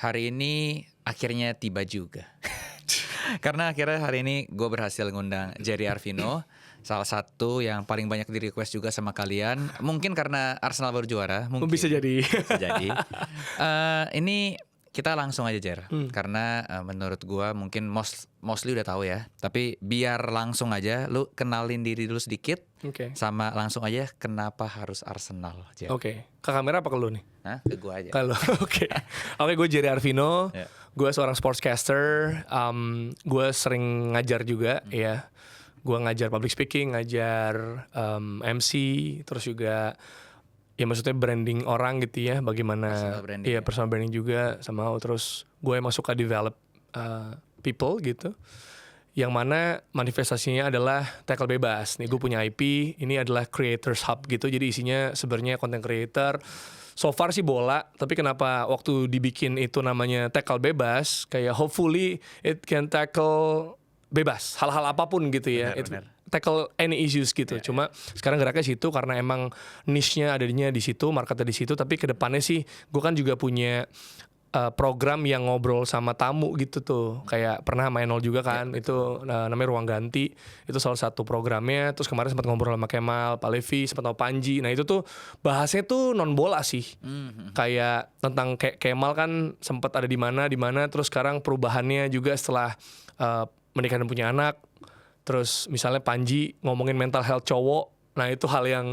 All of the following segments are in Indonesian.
hari ini akhirnya tiba juga. Karena akhirnya hari ini gue berhasil ngundang Jerry Arvino, salah satu yang paling banyak di request juga sama kalian. Mungkin karena Arsenal baru juara, mungkin. Bisa jadi. Bisa jadi. Ini kita langsung aja Jer, karena menurut gue mungkin mostly udah tahu ya. Tapi biar langsung aja, lu kenalin diri dulu sedikit, sama langsung aja kenapa harus Arsenal Jer. Oke, ke kamera apa ke lu nih? Hah? Ke gue aja. Kalau oke, gue Jerry Arvino. Yeah. Gue seorang sportscaster. Gue sering ngajar juga, ya. Gue ngajar public speaking, ngajar MC, terus juga ya maksudnya branding orang gitu ya, bagaimana personal branding juga sama. Terus gue emang suka develop people gitu, yang mana manifestasinya adalah tackle bebas. Nih gue punya IP, ini adalah creators hub gitu, jadi isinya sebenarnya content creator. So far sih bola, tapi kenapa waktu dibikin itu namanya tackle bebas, kayak hopefully it can tackle bebas hal-hal apapun gitu ya. Benar. Tackle any issues gitu. Cuma sekarang geraknya situ karena emang niche-nya adanya di situ, marketnya di situ. Tapi kedepannya sih, gue kan juga punya program yang ngobrol sama tamu gitu tuh. Kayak pernah main nol juga kan. Itu namanya Ruang Ganti. Itu salah satu programnya. Terus kemarin sempat ngobrol sama Kemal, Pak Levi, sempat sama Panji. Nah itu tuh bahasnya tuh non bola sih. Kayak tentang Kemal kan sempat ada di mana. Terus sekarang perubahannya juga setelah menikah dan punya anak. Terus misalnya Panji ngomongin mental health cowok. Nah itu hal yang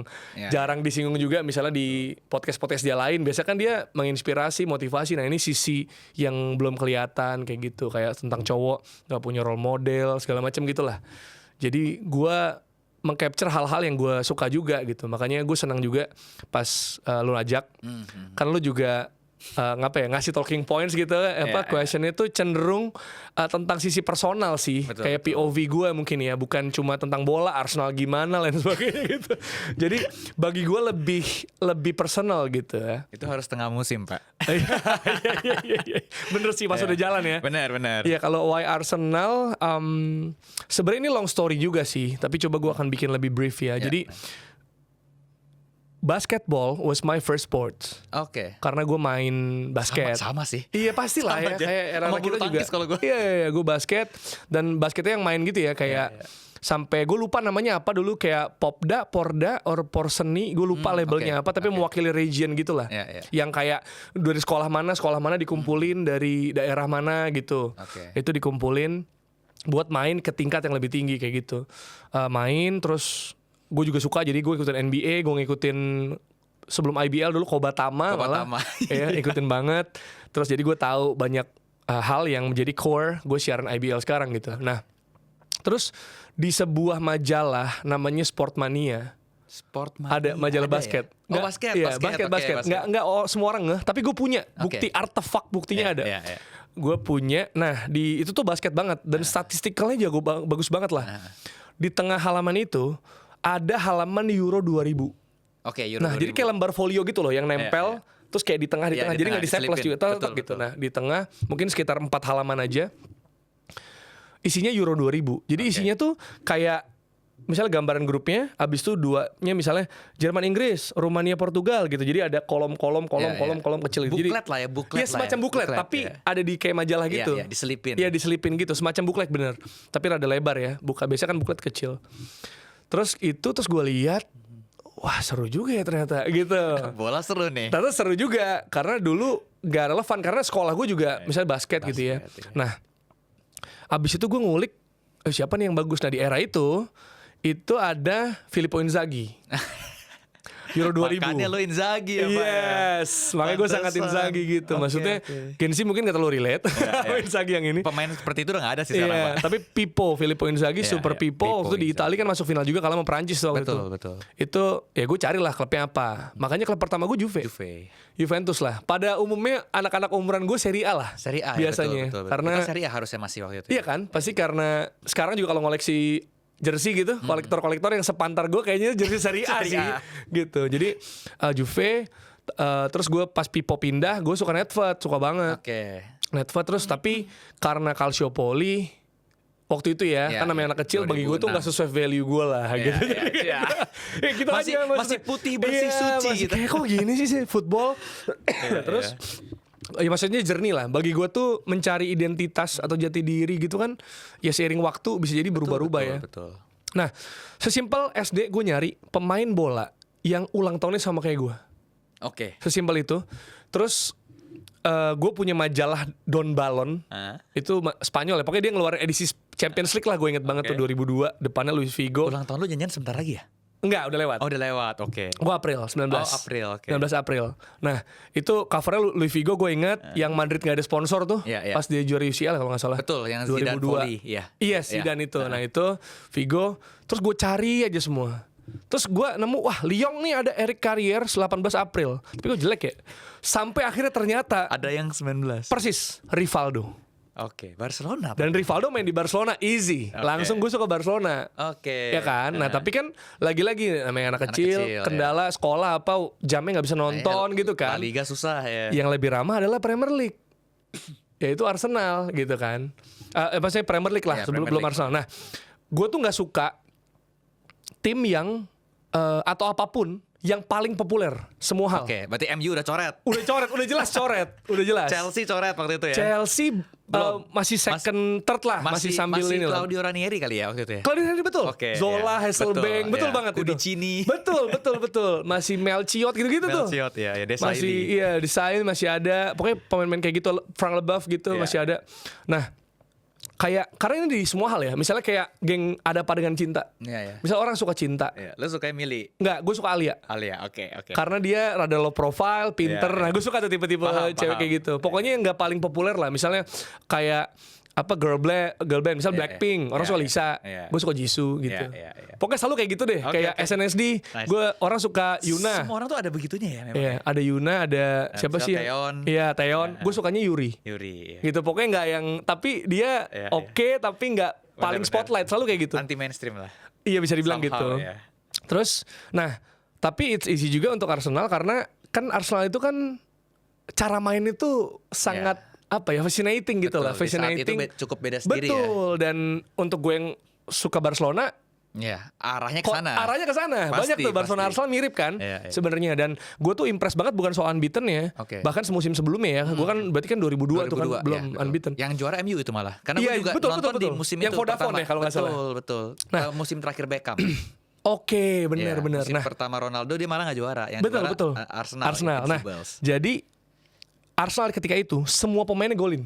jarang disinggung juga misalnya di podcast-podcast dia lain. Biasanya kan dia menginspirasi, motivasi. Nah ini sisi yang belum kelihatan kayak gitu. Kayak tentang cowok gak punya role model segala macam gitulah. Jadi gue meng-capture hal-hal yang gue suka juga gitu. Makanya gue senang juga pas lu ajak. Kan lu juga ngasih talking points gitu, questionnya tuh cenderung tentang sisi personal sih, kayak POV gue mungkin ya, bukan cuma tentang bola, Arsenal gimana lain sebagainya gitu. Jadi bagi gue lebih personal gitu ya. Itu harus tengah musim Pak. Iya. Bener sih pas udah jalan ya. Benar. Iya kalau why Arsenal, sebenarnya ini long story juga sih, tapi coba gue akan bikin lebih brief ya. Jadi basketball was my first sport. Oke. Karena gue main basket. Sama sih. Iya pastilah ya. Kayak era kita juga. Iya, gue basket. Dan basketnya yang main gitu ya. Kayak sampai gue lupa namanya apa dulu. Kayak Popda, Porda, or Porseni. Gue lupa labelnya apa. Tapi mewakili region gitu lah. Yang kayak dari sekolah mana dikumpulin. Dari daerah mana gitu. Itu dikumpulin buat main ke tingkat yang lebih tinggi kayak gitu. Main terus gue juga suka, jadi gue ikutin NBA, gue ngikutin sebelum IBL dulu Kobatama malah, ya ikutin banget. Terus jadi gue tahu banyak hal yang menjadi core gue siaran IBL sekarang gitu. Nah, terus di sebuah majalah namanya Sportmania. Ada majalah basket. Ya? Basket. Iya, basket. Nggak semua orang nggak, tapi gue punya bukti artefak buktinya ada. Gue punya. Nah, itu tuh basket banget dan statistikalnya jago bagus banget lah. Di tengah halaman itu ada halaman Euro 2000. Euro 2000. Jadi kayak lembar folio gitu loh yang nempel, terus kayak di tengah. Jadi nggak di-staples juga, tetap gitu. Nah di tengah mungkin sekitar 4 halaman aja. Isinya Euro 2000. Jadi isinya tuh kayak misalnya gambaran grupnya, abis itu duanya misalnya Jerman Inggris, Rumania Portugal gitu. Jadi ada kolom kecil gitu. Buklet lah ya, buklet. Iya semacam buklet, tapi ada di kayak majalah gitu. Diselipin. Iya diselipin gitu, semacam buklet bener. Tapi rada lebar ya. Biasanya kan buklet kecil. Terus gue lihat, wah seru juga ya ternyata gitu. Bola seru nih. Ternyata seru juga karena dulu gak relevan karena sekolah gue juga misalnya basket gitu ya. Nah, abis itu gue ngulik siapa nih yang bagus. Nah di era itu ada Filippo Inzaghi. Euro 2000. Makanya lo Inzaghi ya Pak. Yes, makanya gue sangat Inzaghi gitu. Maksudnya Kenzi mungkin gak terlalu relate Inzaghi yang ini. Pemain seperti itu udah gak ada sih sekarang Pak. Tapi Filippo Inzaghi super Pippo. Waktu di Italia kan masuk final juga kalah sama Prancis waktu itu. Betul. Itu ya gue carilah klubnya apa. Makanya klub pertama gue Juventus lah. Pada umumnya anak-anak umuran gue Serie A lah. Serie A biasanya. Ya, betul. Karena kita Serie A harusnya masih waktu itu. Iya kan? Pasti karena sekarang juga kalau ngoleksi jersey gitu, kolektor-kolektor yang sepantar gue kayaknya jersey Serie A sih gitu. Jadi Juve, terus gue pas Pippo pindah, gue suka Nedved, suka banget. Nedved terus tapi karena Calciopoli waktu itu ya, kan namanya anak kecil bagi gue tuh gak sesuai value gue lah gitu. Gitu masih putih bersih suci gitu. Kayak kok gini sih football. Terus Ya maksudnya journey lah. Bagi gue tuh mencari identitas atau jati diri gitu kan, ya seiring waktu bisa jadi berubah-ubah ya. Betul. Nah, sesimpel SD gue nyari pemain bola yang ulang tahunnya sama kayak gue. Oke. Sesimpel itu. Terus gue punya majalah Don Balon. Itu Spanyol ya. Pokoknya dia ngeluarin edisi Champions League lah, gue inget banget tuh 2002. Depannya Luis Figo. Ulang tahun lu janjian sebentar lagi ya? Enggak, udah lewat. Oh, udah lewat, oke. Gue April 19. Oh, April, oke. 19 April. Nah, itu covernya Luis Figo gue inget. Yang Madrid gak ada sponsor tuh. Pas dia juara UCL kalau gak salah. Betul, yang Zidane volley. Iya, Zidane itu. Nah itu Figo. Terus gue cari aja semua. Terus gue nemu, wah Lyon nih ada Eric Carrier 18 April. Tapi gue jelek ya. Sampai akhirnya ternyata ada yang 19. persis Rivaldo. Oke, Barcelona. Dan Rivaldo main di Barcelona easy. Langsung gue suka Barcelona. Oke. Ya kan? Nah, tapi kan lagi-lagi namanya anak kecil, kendala sekolah apa jamnya nggak bisa nonton gitu kan. La Liga susah ya. Yang lebih ramah adalah Premier League. Yaitu Arsenal gitu kan. Maksudnya Premier League lah, sebelum belum Arsenal. Nah, gue tuh nggak suka tim yang atau apapun yang paling populer semua hal. Oke, berarti MU udah coret. Udah jelas coret. Udah jelas. Chelsea coret waktu itu ya. Chelsea masih second, third lah, masih sambil ini lah. Claudio Ranieri kali ya waktu itu ya. Claudio Ranieri betul. Zola, Hasselbank, betul banget itu. Kudicini. Betul. Masih Melchiot gitu-gitu tuh. Melchiot ya, Masih Desailly masih ada. Pokoknya pemain-pemain kayak gitu, Frank Leboeuf gitu masih ada. Nah, kayak karena ini di semua hal ya. Misalnya kayak geng Ada Apa Dengan Cinta. Misal orang suka cinta. Lu suka Mili? Enggak, gue suka Alia. Oke. Karena dia rada low profile, pinter. Nah, gue suka tuh tipe-tipe cewek kayak gitu. Pokoknya yang nggak paling populer lah. Misalnya kayak apa girl band misal Blackpink, orang suka Lisa, gue suka Jisoo gitu. Pokoknya selalu kayak gitu deh. Kayak SNSD, gue orang suka Yuna. Semua orang tuh ada begitunya ya memang. Iya, ada Yuna, ada siapa sih? Taeyeon. Iya, Taeyeon. Gue sukanya Yuri. Gitu, pokoknya nggak yang, tapi dia oke, tapi nggak paling spotlight. Selalu kayak gitu. Anti mainstream lah. Iya, bisa dibilang gitu. Terus, nah, tapi it's easy juga untuk Arsenal karena kan Arsenal itu kan cara main itu sangat apa ya, fascinating gitu lah, fascinating. Itu cukup beda sendiri. Betul, dan untuk gue yang suka Barcelona, arahnya ke sana. Banyak tuh Barcelona Arsenal mirip kan sebenarnya, dan gue tuh impress banget bukan soal unbeaten ya. Bahkan semusim sebelumnya ya. Gue kan berarti kan 2002 tuh kan belum unbeaten. Yang juara MU itu malah. Karena gue juga nonton di musim yang itu Vodafone ya kalau nggak salah. Betul. Nah, musim terakhir Beckham. Oke, benar. Musim Nah, pertama Ronaldo dia malah nggak juara. Yang betul. juara Arsenal. Nah, jadi Arsenal ketika itu semua pemainnya golin.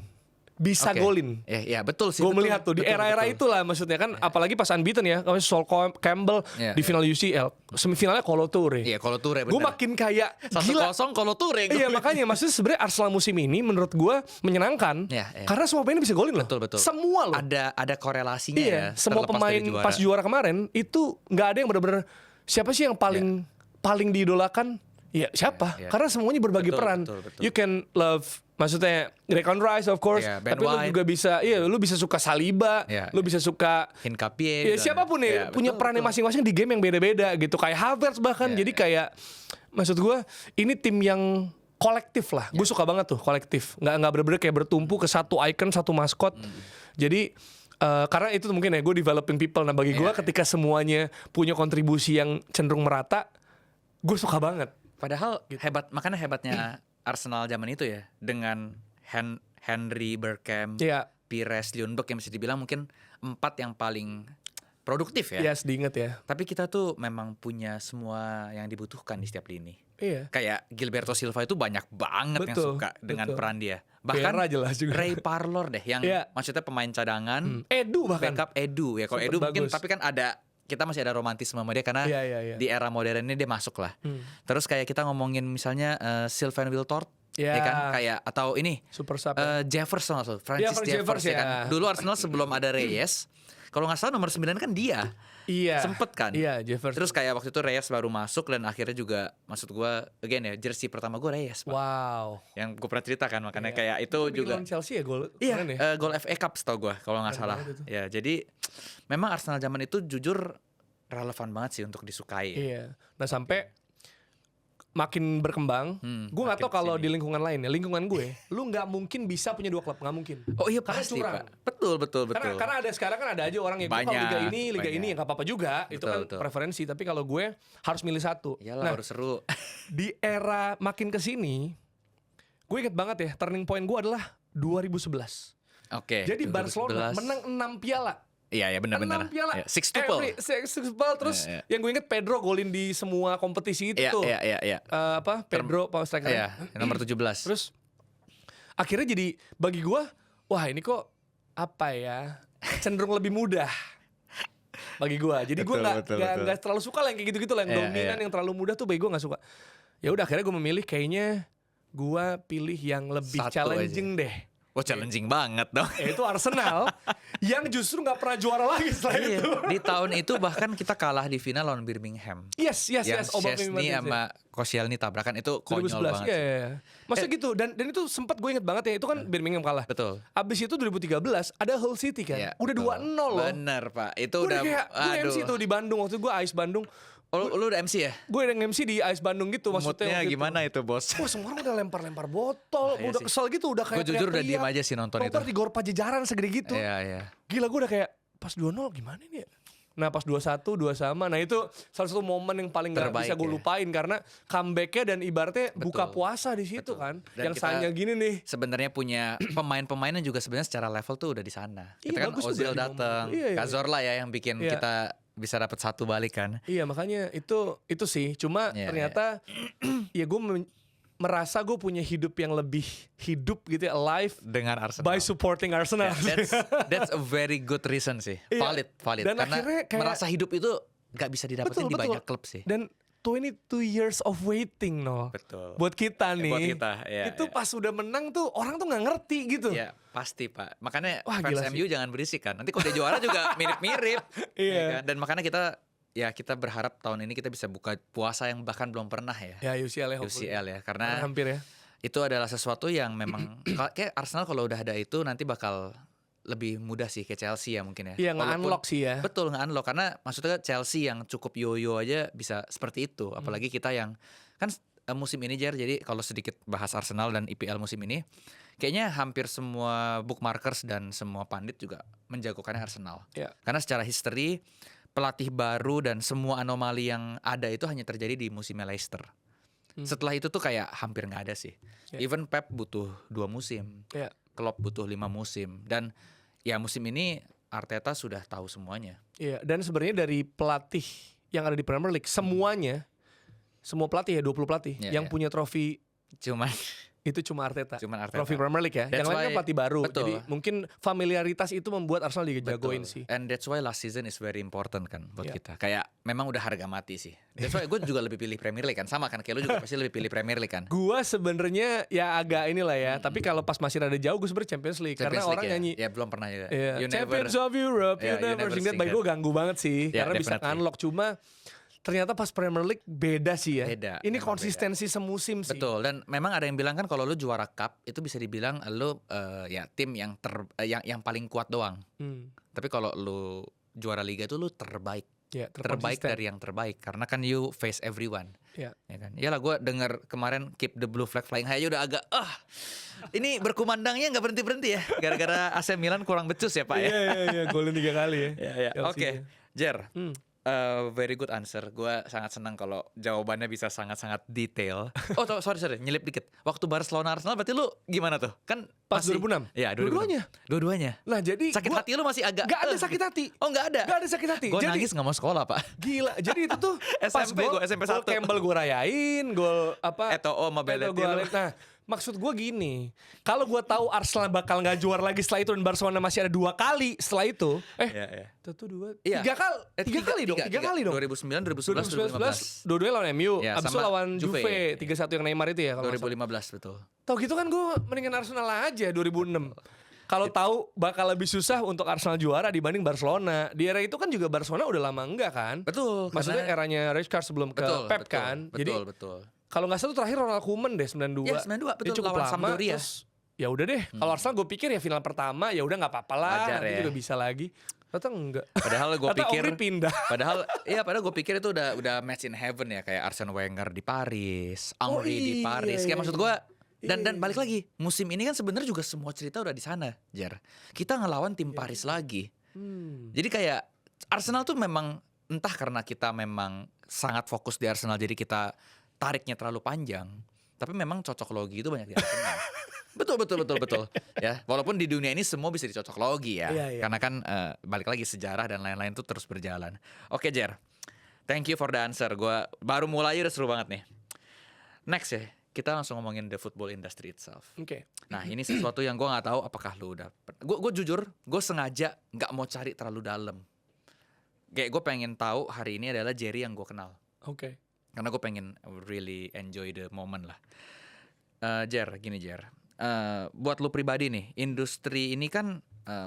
Bisa golin. Iya, betul sih. Gue melihat tuh di era-era itulah maksudnya kan, apalagi pas unbeaten ya, kalau Sol Campbell di final UCL, semifinalnya Kolo Toure. Iya, Kolo Toure benar. Gue makin kayak 1-0 Kolo Toure. Iya, makanya maksudnya sebenarnya Arsenal musim ini menurut gue menyenangkan. Karena semua pemain bisa golin loh. Betul. Semua loh. Ada korelasinya ya. Semua pemain pas juara kemarin itu nggak ada yang benar-benar siapa sih yang paling diidolakan. Iya, siapa? Karena semuanya berbagi peran. Betul. You can love, maksudnya Declan Rice of course, tapi lu juga bisa, lu bisa suka Saliba, lu bisa suka Hincapie, siapapun ya, punya perannya masing-masing di game yang beda-beda gitu. Kayak Havertz bahkan, jadi kayak, maksud gue, ini tim yang kolektif lah. Gue suka banget tuh kolektif, nggak bener-bener kayak bertumpu ke satu icon, satu maskot. Jadi karena itu mungkin ya gue developing people. Nah bagi gue ketika semuanya punya kontribusi yang cenderung merata, gue suka banget. Padahal makanya hebatnya Arsenal zaman itu ya, dengan Henry, Bergkamp, Pires, Ljungberg yang bisa dibilang mungkin 4 yang paling produktif ya. Yes, diinget ya. Tapi kita tuh memang punya semua yang dibutuhkan di setiap lini. Iya. Kayak Gilberto Silva itu banyak banget yang suka dengan peran dia. Bahkan jelas juga. Ray Parlour deh yang maksudnya pemain cadangan. Edu bahkan. Backup Edu ya. Kalau Edu mungkin tapi kan kita masih ada romantisme sama dia karena di era modern ini dia masuk lah. Terus kayak kita ngomongin misalnya Sylvain Wiltord, ya kan, kayak atau ini super sub, Jefferson atau Francis Jeffers ya kan. Dulu Arsenal sebelum ada Reyes, kalau nggak salah nomor 9 kan dia. Sempet kan. Jefferson. Terus kayak waktu itu Reyes baru masuk dan akhirnya juga maksud gue again ya, jersey pertama gue Reyes, Pak. Wow. Yang gue pernah cerita kan, makanya kayak itu juga Chelsea ya gol. Gol FA Cup setahu gue kalau nggak salah. Ya, jadi memang Arsenal zaman itu jujur relevan banget sih untuk disukai. Nah sampai makin berkembang, gue nggak tahu kalau di lingkungan lain ya, lingkungan gue, lu nggak mungkin bisa punya 2 klub, nggak mungkin. Oh iya pasti Pak. Betul. Karena ada sekarang kan ada aja orang yang kalau liga ini nggak apa-apa juga, itu kan preferensi. Tapi kalau gue harus milih satu. Iyalah, harus seru. Di era makin kesini, gue inget banget ya, turning point gue adalah 2011. Oke. Jadi 2011. Barcelona menang 6 piala. Iya benar-benar. 6 piala. Ya, sextuple. Sextuple terus yang gue inget Pedro golin di semua kompetisi itu tuh. Iya. Pedro power striker. Iya, nomor 17. Terus akhirnya jadi bagi gue, wah ini kok apa ya? Cenderung lebih mudah. Bagi gue. Jadi gue enggak terlalu suka lah yang kayak gitu-gitu lah, yang dominan yang terlalu mudah tuh bagi gue enggak suka. Ya udah akhirnya gue memilih kayaknya gue pilih yang lebih challenging deh. Wah challenging banget dong. Itu Arsenal yang justru nggak pernah juara lagi setelah itu. Di tahun itu bahkan kita kalah di final lawan Birmingham. Yes. Yang Szczesny sama Koscielny tabrakan itu konyol 2011, banget. Iya. Maksudnya gitu dan itu sempat gue inget banget ya, itu kan Birmingham kalah. Betul. Abis itu 2013 ada Hull City kan. Udah 2-0 loh. Bener Pak. Itu gue udah kayak, gue MC tuh di Bandung waktu gue Ice Bandung. Lu udah MC ya? Gue yang MC di Ice Bandung gitu maksudnya. Moodnya gimana itu bos? Wah semua orang udah lempar-lempar botol, udah kesel gitu, udah kayak gue jujur udah diem aja sih nonton itu. Di Gor Pajajaran segede gitu. Iya. Gila gue udah kayak pas 2-0 gimana ini ya? Nah pas 2-1 2 sama. Nah itu salah satu momen yang paling gak bisa gue lupain karena comebacknya dan ibaratnya buka puasa di situ kan. Dan yang sayangnya gini nih. Sebenarnya punya pemain-pemain yang juga sebenarnya secara level tuh udah di sana. Kita kan Ozil datang, Cazorla ya yang bikin kita bisa dapat satu balik kan. Iya makanya itu sih. Cuma ternyata ya gue merasa gue punya hidup yang lebih hidup gitu ya, alive dengan Arsenal by supporting Arsenal. That's a very good reason sih. Valid. Dan karena kayak, merasa hidup itu gak bisa didapetin di banyak klub sih. Dan 22 years of waiting Betul. Buat kita nih. Buat kita, itu pas udah menang tuh orang tuh gak ngerti gitu. Iya, pasti Pak. Makanya fans MU jangan berisik kan. Nanti kalau dia juara juga mirip-mirip. Iya. Kan? Dan makanya kita berharap tahun ini kita bisa buka puasa yang bahkan belum pernah ya. Ya UCL ya. Karena hampir ya. Itu adalah sesuatu yang memang kayak Arsenal kalau udah ada itu nanti bakal lebih mudah sih kayak Chelsea ya mungkin ya. Iya nge-unlock sih ya. Betul nge-unlock karena maksudnya Chelsea yang cukup yo-yo aja bisa seperti itu. Apalagi kita yang kan musim ini jadi kalau sedikit bahas Arsenal dan IPL musim ini kayaknya hampir semua bookmarkers dan semua pandit juga menjagokannya Arsenal. Karena secara history pelatih baru dan semua anomali yang ada itu hanya terjadi di musim Leicester. Setelah itu tuh kayak hampir nggak ada sih. Even Pep butuh 2 musim. Klopp butuh 5 musim dan ya musim ini Arteta sudah tahu semuanya. Iya, dan sebenarnya dari pelatih yang ada di Premier League semuanya, semua pelatih ya 20 pelatih yang punya trofi itu cuma Arteta. Trofi Premier League ya. Yang lainnya pelatih baru. Betul. Jadi mungkin familiaritas itu membuat Arsenal dijagoin sih. And that's why last season is very important kan buat kita. Kayak memang udah harga mati sih. That's why gue juga lebih pilih Premier League kan. Sama kan kayak lu juga pasti lebih pilih Premier League kan. Gue sebenarnya ya agak inilah ya. Tapi kalau pas masih rada jauh gue sebenarnya Champions League. Karena orang nyanyi. Ya belum pernah juga. Champions of Europe. You never sing that. Bagi gue ganggu banget sih. Karena bisa unlock. Cuma ternyata pas Premier League beda sih ya. Ini konsistensi semusim sih. Betul. Dan memang ada yang bilang kan kalau lu juara cup itu bisa dibilang lu ya tim yang yang paling kuat doang. Tapi kalau lu juara liga itu lu terbaik. Terbaik dari yang terbaik karena kan you face everyone. Ya kan. Iyalah gue dengar kemarin keep the blue flag flying high aja udah agak ini berkumandangnya nggak berhenti ya gara-gara AC Milan kurang becus ya Pak ya. Iya golin 3 kali ya. Oke. Jer. Very good answer. Gue sangat senang kalau jawabannya bisa sangat-sangat detail. Oh sorry nyelip dikit. Waktu Barcelona Arsenal berarti lu gimana tuh? Kan pas 2006? Iya 2006. Dua-duanya. Nah jadi sakit hati lu masih agak. Gak ada sakit hati. Oh gak ada? Gak ada sakit hati. Gue nangis gak mau sekolah Pak. Gila. Jadi itu tuh pas SMP 1 gol Campbell gue rayain. Gol apa Eto'o sama Belletti. Nah maksud gue gini, kalau gue tahu Arsenal bakal nggak juara lagi setelah itu dan Barcelona masih ada 2 kali setelah itu, tiga kali dong. 2009, 2011, 2015. Dua-duanya lawan MU, abis itu lawan Juve. 3-1 yang Neymar itu ya. 2015 betul. Tahu gitu kan gue mendingan Arsenal aja 2006. Kalau tahu bakal lebih susah untuk Arsenal juara dibanding Barcelona. Di era itu kan juga Barcelona udah lama enggak kan? Betul. Maksudnya eranya Rijkaard sebelum ke Pep kan. Betul. Kalau nggak salah tuh terakhir Ronald Koeman deh 92. Iya 92 betul. Dia cukup lawan lama. Sampdoria. Ya udah deh. Kalau Arsenal gue pikir ya final pertama ya udah nggak apa-apa lah. Nanti juga bisa lagi. Ternyata enggak. Padahal gue pikir pindah. Padahal gue pikir itu udah match in heaven ya kayak Arsene Wenger di Paris, Henry di Paris. Kayak maksud gue dan balik lagi musim ini kan sebenarnya juga semua cerita udah di sana, Jer. Kita ngelawan tim Paris lagi. Jadi kayak Arsenal tuh memang entah karena kita memang sangat fokus di Arsenal jadi kita tariknya terlalu panjang. Tapi memang cocok logi itu banyak di Arsenal. Betul. Ya, walaupun di dunia ini semua bisa dicocok logi ya. Iya. Karena kan balik lagi sejarah dan lain-lain itu terus berjalan. Oke, Jer. Thank you for the answer. Gua baru mulai udah seru banget nih. Next ya, kita langsung ngomongin the football industry itself. Oke. Nah, ini sesuatu yang gue nggak tahu apakah lu udah. Gue jujur, gue sengaja nggak mau cari terlalu dalam. Kayak gue pengen tahu hari ini adalah Jerry yang gue kenal. Oke. Karena gue pengen really enjoy the moment lah. Jer, gini Jer. Buat lu pribadi nih, industri ini kan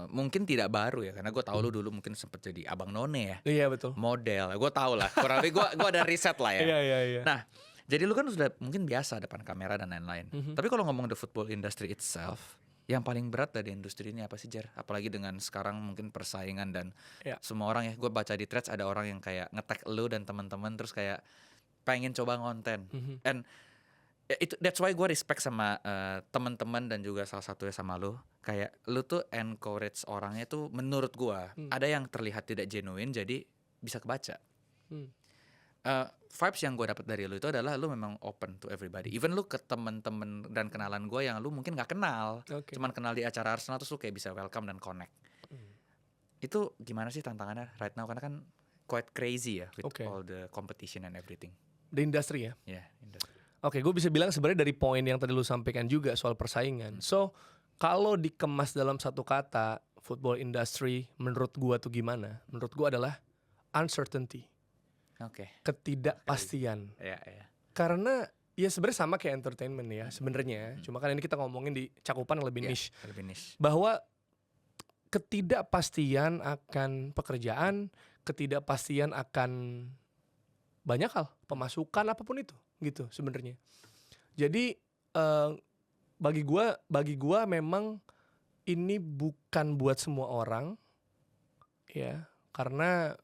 mungkin tidak baru ya. Karena gue tahu lu dulu mungkin sempet jadi abang none ya. Iya betul. Model, gue tahu lah. Kurang lebih gue ada riset lah ya. Iya. Nah, jadi lu kan sudah mungkin biasa depan kamera dan lain-lain. Tapi kalau ngomong the football industry itself, yang paling berat dari industri ini apa sih, Jer? Apalagi dengan sekarang mungkin persaingan dan semua orang ya. Gue baca di threads ada orang yang kayak nge-tag lu dan teman-teman terus kayak pengen coba ngonten. And that's why gue respect sama teman-teman dan juga salah satunya sama lu. Kayak lu tuh encourage orangnya tuh menurut gue ada yang terlihat tidak genuine jadi bisa kebaca. Vibes yang gue dapat dari lu itu adalah lu memang open to everybody. Even lu ke temen-temen dan kenalan gue yang lu mungkin gak kenal, cuman kenal di acara Arsenal terus lu kayak bisa welcome dan connect. Itu gimana sih tantangannya right now? Karena kan quite crazy ya with all the competition and everything. Di industri ya? Ya, industri. Oke, gue bisa bilang sebenarnya dari poin yang tadi lu sampaikan juga soal persaingan. So, kalau dikemas dalam satu kata, football industry menurut gue tuh gimana? Menurut gue adalah uncertainty. Ketidakpastian. Iya. Karena ya sebenarnya sama kayak entertainment ya sebenarnya. Cuma kan ini kita ngomongin di cakupan yang lebih niche. Bahwa ketidakpastian akan pekerjaan, ketidakpastian akan banyak hal, pemasukan apapun itu, gitu sebenarnya. Jadi bagi gua memang ini bukan buat semua orang, ya, karena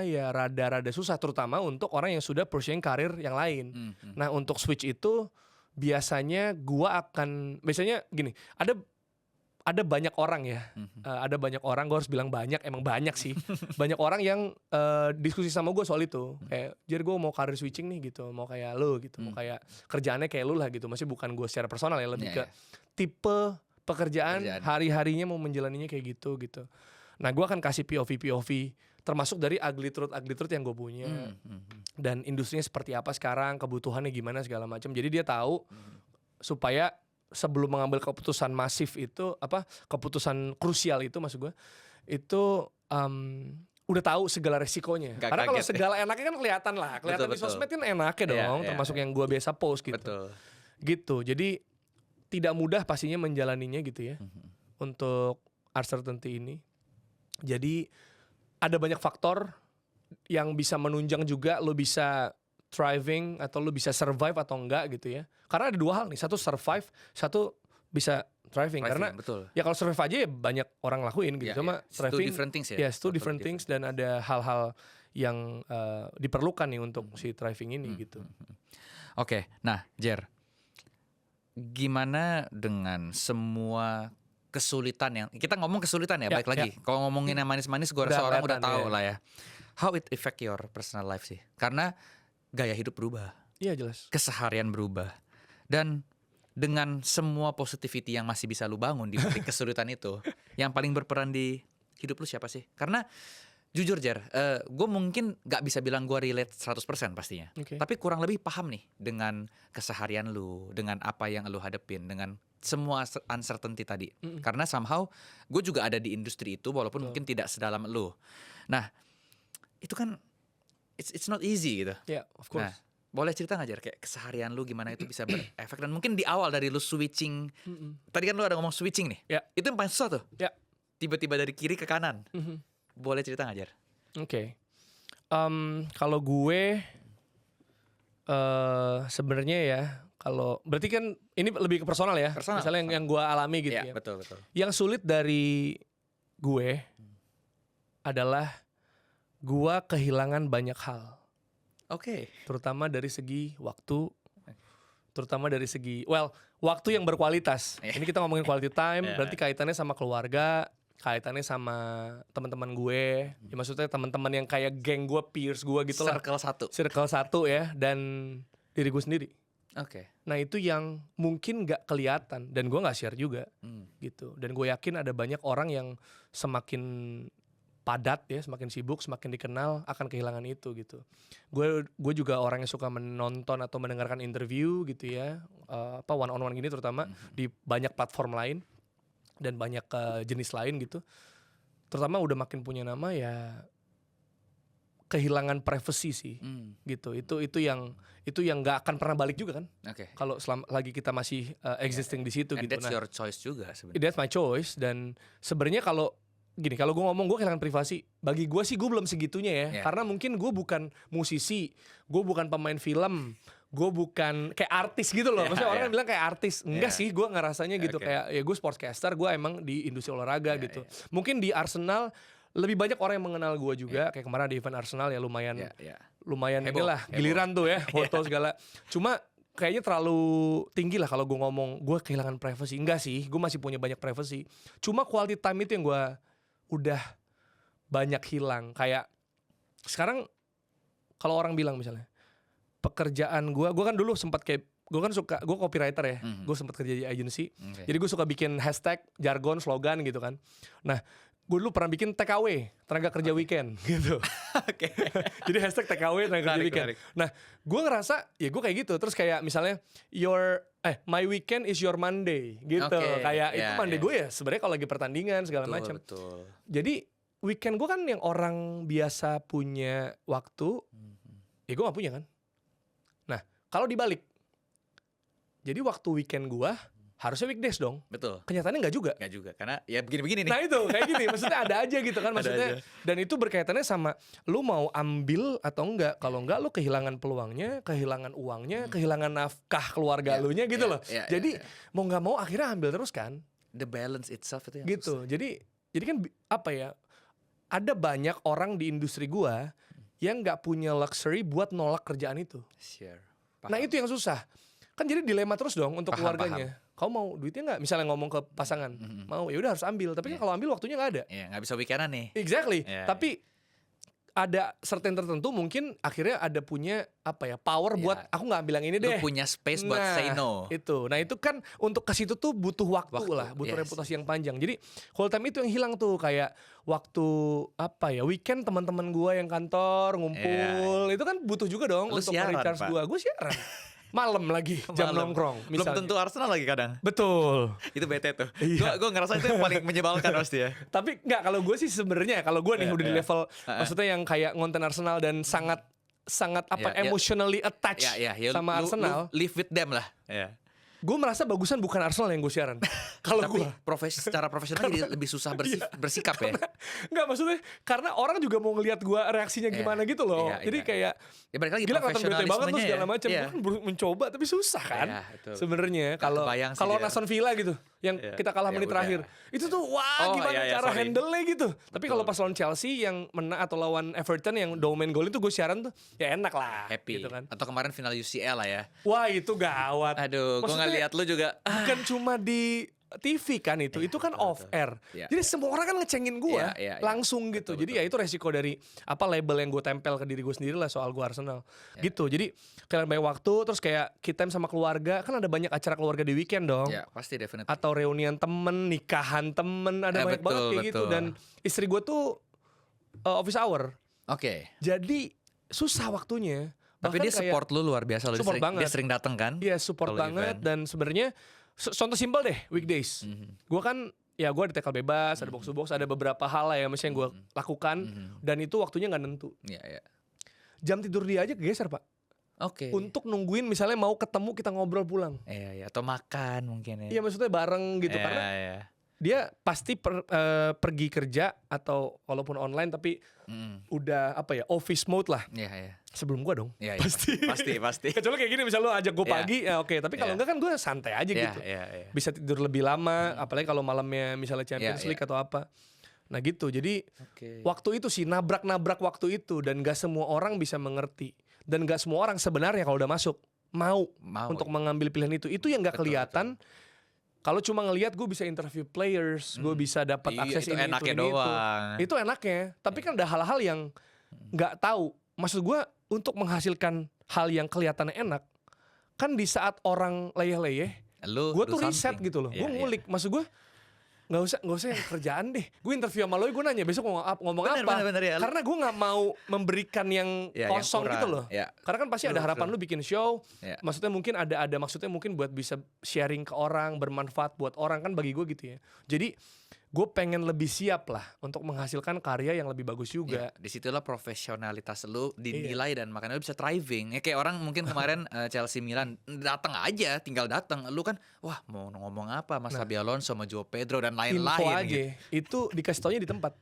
ya rada-rada susah terutama untuk orang yang sudah pursuing karir yang lain. Nah, untuk switch itu biasanya gini, ada banyak orang ya. Ada banyak orang, gue harus bilang banyak, emang banyak sih. Banyak orang yang diskusi sama gue soal itu. Kayak, Jer, gue mau karir switching nih gitu, mau kayak lo gitu, mau kayak kerjaannya kayak lo lah gitu. Masih bukan gue secara personal ya, lebih ke tipe pekerjaan hari-harinya mau menjalaninya kayak gitu. Nah, gue akan kasih POV termasuk dari ugly truth yang gue punya dan industrinya seperti apa sekarang, kebutuhannya gimana segala macam. Jadi dia tahu supaya sebelum mengambil keputusan masif itu keputusan krusial itu maksud gue itu udah tahu segala resikonya. Karena kalau segala enaknya kan kelihatan betul. Di sosmed kan enaknya dong, termasuk yang gue biasa post gitu. Betul. Gitu. Jadi tidak mudah pastinya menjalaninya gitu ya untuk uncertainty ini. Jadi ada banyak faktor yang bisa menunjang juga lo bisa thriving atau lo bisa survive atau enggak gitu ya. Karena ada dua hal nih, satu survive, satu bisa thriving. Karena betul. Ya kalau survive aja ya banyak orang lakuin gitu. Cuma thriving, two different things ya. Yes, two different things dan ada hal-hal yang diperlukan nih untuk si thriving ini gitu. Oke, nah Jer, gimana dengan semua kesulitan yang kita ngomong kesulitan ya, baik lagi. Kalau ngomongin yang manis-manis, gue rasa orang udah tahu lah ya. How it affect your personal life sih? Karena gaya hidup berubah. Iya jelas. Keseharian berubah. Dan dengan semua positivity yang masih bisa lu bangun di balik kesulitan itu, yang paling berperan di hidup lu siapa sih? Karena jujur Jer, gue mungkin gak bisa bilang gue relate 100% pastinya. Tapi kurang lebih paham nih dengan keseharian lu, dengan apa yang lu hadepin, dengan semua uncertainty tadi. Karena somehow gue juga ada di industri itu walaupun mungkin tidak sedalam lu. Nah, itu kan it's not easy gitu. Yeah, of course. Nah, boleh cerita gak Jer kayak keseharian lu gimana itu bisa berefek dan mungkin di awal dari lu switching. Tadi kan lu ada ngomong switching nih. Itu yang paling susah tuh. Tiba-tiba dari kiri ke kanan. Boleh cerita gak Jer? Oke. Kalau gue sebenarnya ya, kalau berarti kan ini lebih ke personal ya. Misalnya yang gue alami gitu ya. Betul. Yang sulit dari gue adalah gue kehilangan banyak hal. Terutama dari segi waktu. Terutama dari segi waktu yang berkualitas. Ini kita ngomongin quality time, berarti kaitannya sama keluarga, kaitannya sama teman-teman gue. Ya maksudnya teman-teman yang kayak geng gue, peers gue gitu lah. Circle 1 ya, dan diri gue sendiri. Nah itu yang mungkin nggak kelihatan dan gue nggak share juga gitu. Dan gue yakin ada banyak orang yang semakin padat ya, semakin sibuk, semakin dikenal akan kehilangan itu gitu. Gue juga orang yang suka menonton atau mendengarkan interview gitu ya, one on one gini terutama di banyak platform lain dan banyak jenis lain gitu. Terutama udah makin punya nama ya kehilangan privacy sih gitu. Itu yang nggak akan pernah balik juga kan. Kalau lagi kita masih existing di situ and gitu. That's your choice juga sebenarnya. That's my choice. Dan sebenarnya kalau gue ngomong gue kehilangan privasi, bagi gue sih gue belum segitunya ya. Karena mungkin gue bukan musisi, gue bukan pemain film, gue bukan kayak artis gitu loh. Maksudnya orang bilang kayak artis, enggak sih, gue ngerasanya gitu kayak ya gue sportscaster, gue emang di industri olahraga gitu. Mungkin di Arsenal lebih banyak orang yang mengenal gue juga. Kayak kemarin di event Arsenal ya lumayan inilah giliran tuh ya foto segala. Cuma kayaknya terlalu tinggi lah kalau gue ngomong gue kehilangan privacy. Enggak sih, gue masih punya banyak privacy. Cuma quality time itu yang gue udah banyak hilang. Kayak sekarang kalau orang bilang misalnya pekerjaan gue kan dulu sempat kayak gue copywriter ya, gue sempat kerja di agency. Jadi gue suka bikin hashtag, jargon, slogan gitu kan. Nah gue dulu pernah bikin TKW, tenaga kerja weekend gitu. Jadi hashtag TKW, tenaga kerja weekend. Nah gue ngerasa ya gue kayak gitu. Terus kayak misalnya my weekend is your Monday gitu. Kayak itu Monday gue ya sebenarnya kalau lagi pertandingan segala macam. Jadi weekend gue kan yang orang biasa punya waktu, ya gue gak punya kan. Nah kalau dibalik, jadi waktu weekend gue harusnya weekdays dong. Betul. Kenyataannya nggak juga. Nggak juga, karena ya begini-begini nih. Nah itu kayak gini, maksudnya ada aja gitu kan maksudnya. Dan itu berkaitannya sama lu mau ambil atau enggak. Kalau enggak lu kehilangan peluangnya, kehilangan uangnya, kehilangan nafkah keluarga lu nya gitu loh. Jadi mau nggak mau akhirnya ambil terus kan. The balance itself itu yang gitu. susah. Jadi kan apa ya? Ada banyak orang di industri gua yang nggak punya luxury buat nolak kerjaan itu. Sure. Nah itu yang susah. Kan jadi dilema terus dong untuk keluarganya. Kau mau duitnya nggak? Misalnya ngomong ke pasangan, mau ya udah harus ambil. Tapi kan kalau ambil waktunya nggak ada. Iya, nggak bisa weekendan nih. Exactly. Tapi ada certain tertentu mungkin akhirnya ada punya power buat aku nggak ambil yang ini deh. Lu punya space buat say no. Nah itu kan untuk ke situ tuh butuh waktu lah, butuh reputasi yang panjang. Jadi whole time itu yang hilang tuh kayak waktu weekend teman-teman gue yang kantor ngumpul itu kan butuh juga dong lu untuk siaran, recharge gue. Gue siaran. Malam lagi jam nongkrong misalnya. Belum tentu Arsenal lagi kadang. Betul. Itu bete tuh. Gue ngerasa itu yang paling menyebalkan pasti ya. Tapi enggak, kalau gue sih sebenarnya kalau gue nih udah di level maksudnya yang kayak ngonten Arsenal dan sangat emotionally attached sama Arsenal. Live with them lah. Gue merasa bagusan bukan Arsenal yang gue siaran. Kalau gue secara profesional jadi lebih susah bersikap ya. Enggak, maksudnya karena orang juga mau ngelihat gue reaksinya gimana gitu loh. Jadi kayak ya balik lagi gila kelihatan bete banget tuh segala macam. Gue kan mencoba tapi susah kan. Sebenarnya kalau Aston Villa gitu yang kita kalah menit terakhir. Itu tuh gimana cara handle-nya gitu. Tapi kalau pas lawan Chelsea yang menang atau lawan Everton yang domain gol itu gue siaran tuh ya enak lah. Happy gitu kan. Atau kemarin final UCL lah ya. Wah itu gawat. Aduh, gue ngeliat lu juga. Bukan cuma di TV kan itu kan off air. Jadi semua orang kan ngecengin gue langsung gitu. Jadi ya itu resiko dari label yang gue tempel ke diri gue sendiri lah soal gue Arsenal. Gitu. Jadi kalian banyak waktu terus kayak kita sama keluarga kan ada banyak acara keluarga di weekend dong. Ya pasti definitely. Atau reunian temen, nikahan temen, ada banyak banget kayak gitu. Dan istri gue tuh office hour. Jadi susah waktunya. Tapi dia support lu luar biasa. Support banget. Dia sering dateng kan. Iya support banget. Dan sebenarnya contoh simpel deh, weekdays. Gue kan ya gue ada tackle bebas, ada box to box, ada beberapa hal lah ya yang gue lakukan. Dan itu waktunya gak nentu. Jam tidur dia aja kegeser Pak. Untuk nungguin misalnya mau ketemu kita ngobrol pulang. Atau makan mungkin ya. Iya maksudnya bareng gitu. Karena dia pasti pergi kerja atau walaupun online tapi udah office mode lah. Sebelum gua dong. Pasti. Kecuali kayak gini misalnya lo ajak gua pagi ya oke. Tapi kalau enggak kan gua santai aja gitu. Bisa tidur lebih lama. Apalagi kalau malamnya misalnya Champions League atau apa. Nah gitu. Jadi waktu itu sih nabrak waktu itu. Dan gak semua orang bisa mengerti. Dan gak semua orang sebenarnya kalau udah masuk mau untuk mengambil pilihan itu. Itu yang gak kelihatan. Kalau cuma ngelihat gue bisa interview players, gue bisa dapat akses itu ini enaknya itu doang. Itu enaknya. Tapi kan ada hal-hal yang nggak tahu. Maksud gue untuk menghasilkan hal yang kelihatannya enak, kan di saat orang leyeh-leyeh, gue tuh riset gitu loh. Gue ngulik, maksud gue nggak usah yang kerjaan deh. Gue interview sama lo, gue nanya besok ngomong apa. Bener, ya. Karena gue nggak mau memberikan yang kosong yang gitu loh. Karena kan pasti ada harapan lu bikin show. Maksudnya mungkin ada maksudnya mungkin buat bisa sharing ke orang, bermanfaat buat orang, kan bagi gue gitu ya. Jadi gue pengen lebih siap lah untuk menghasilkan karya yang lebih bagus juga. Disitulah profesionalitas lu dinilai dan makanya lu bisa thriving. Kayak orang mungkin kemarin Chelsea Milan datang aja, tinggal datang. Lu kan wah mau ngomong apa Mas Xabi Alonso sama Joao Pedro dan lain-lain. Info aja gitu. Itu dikasih taunya di tempat.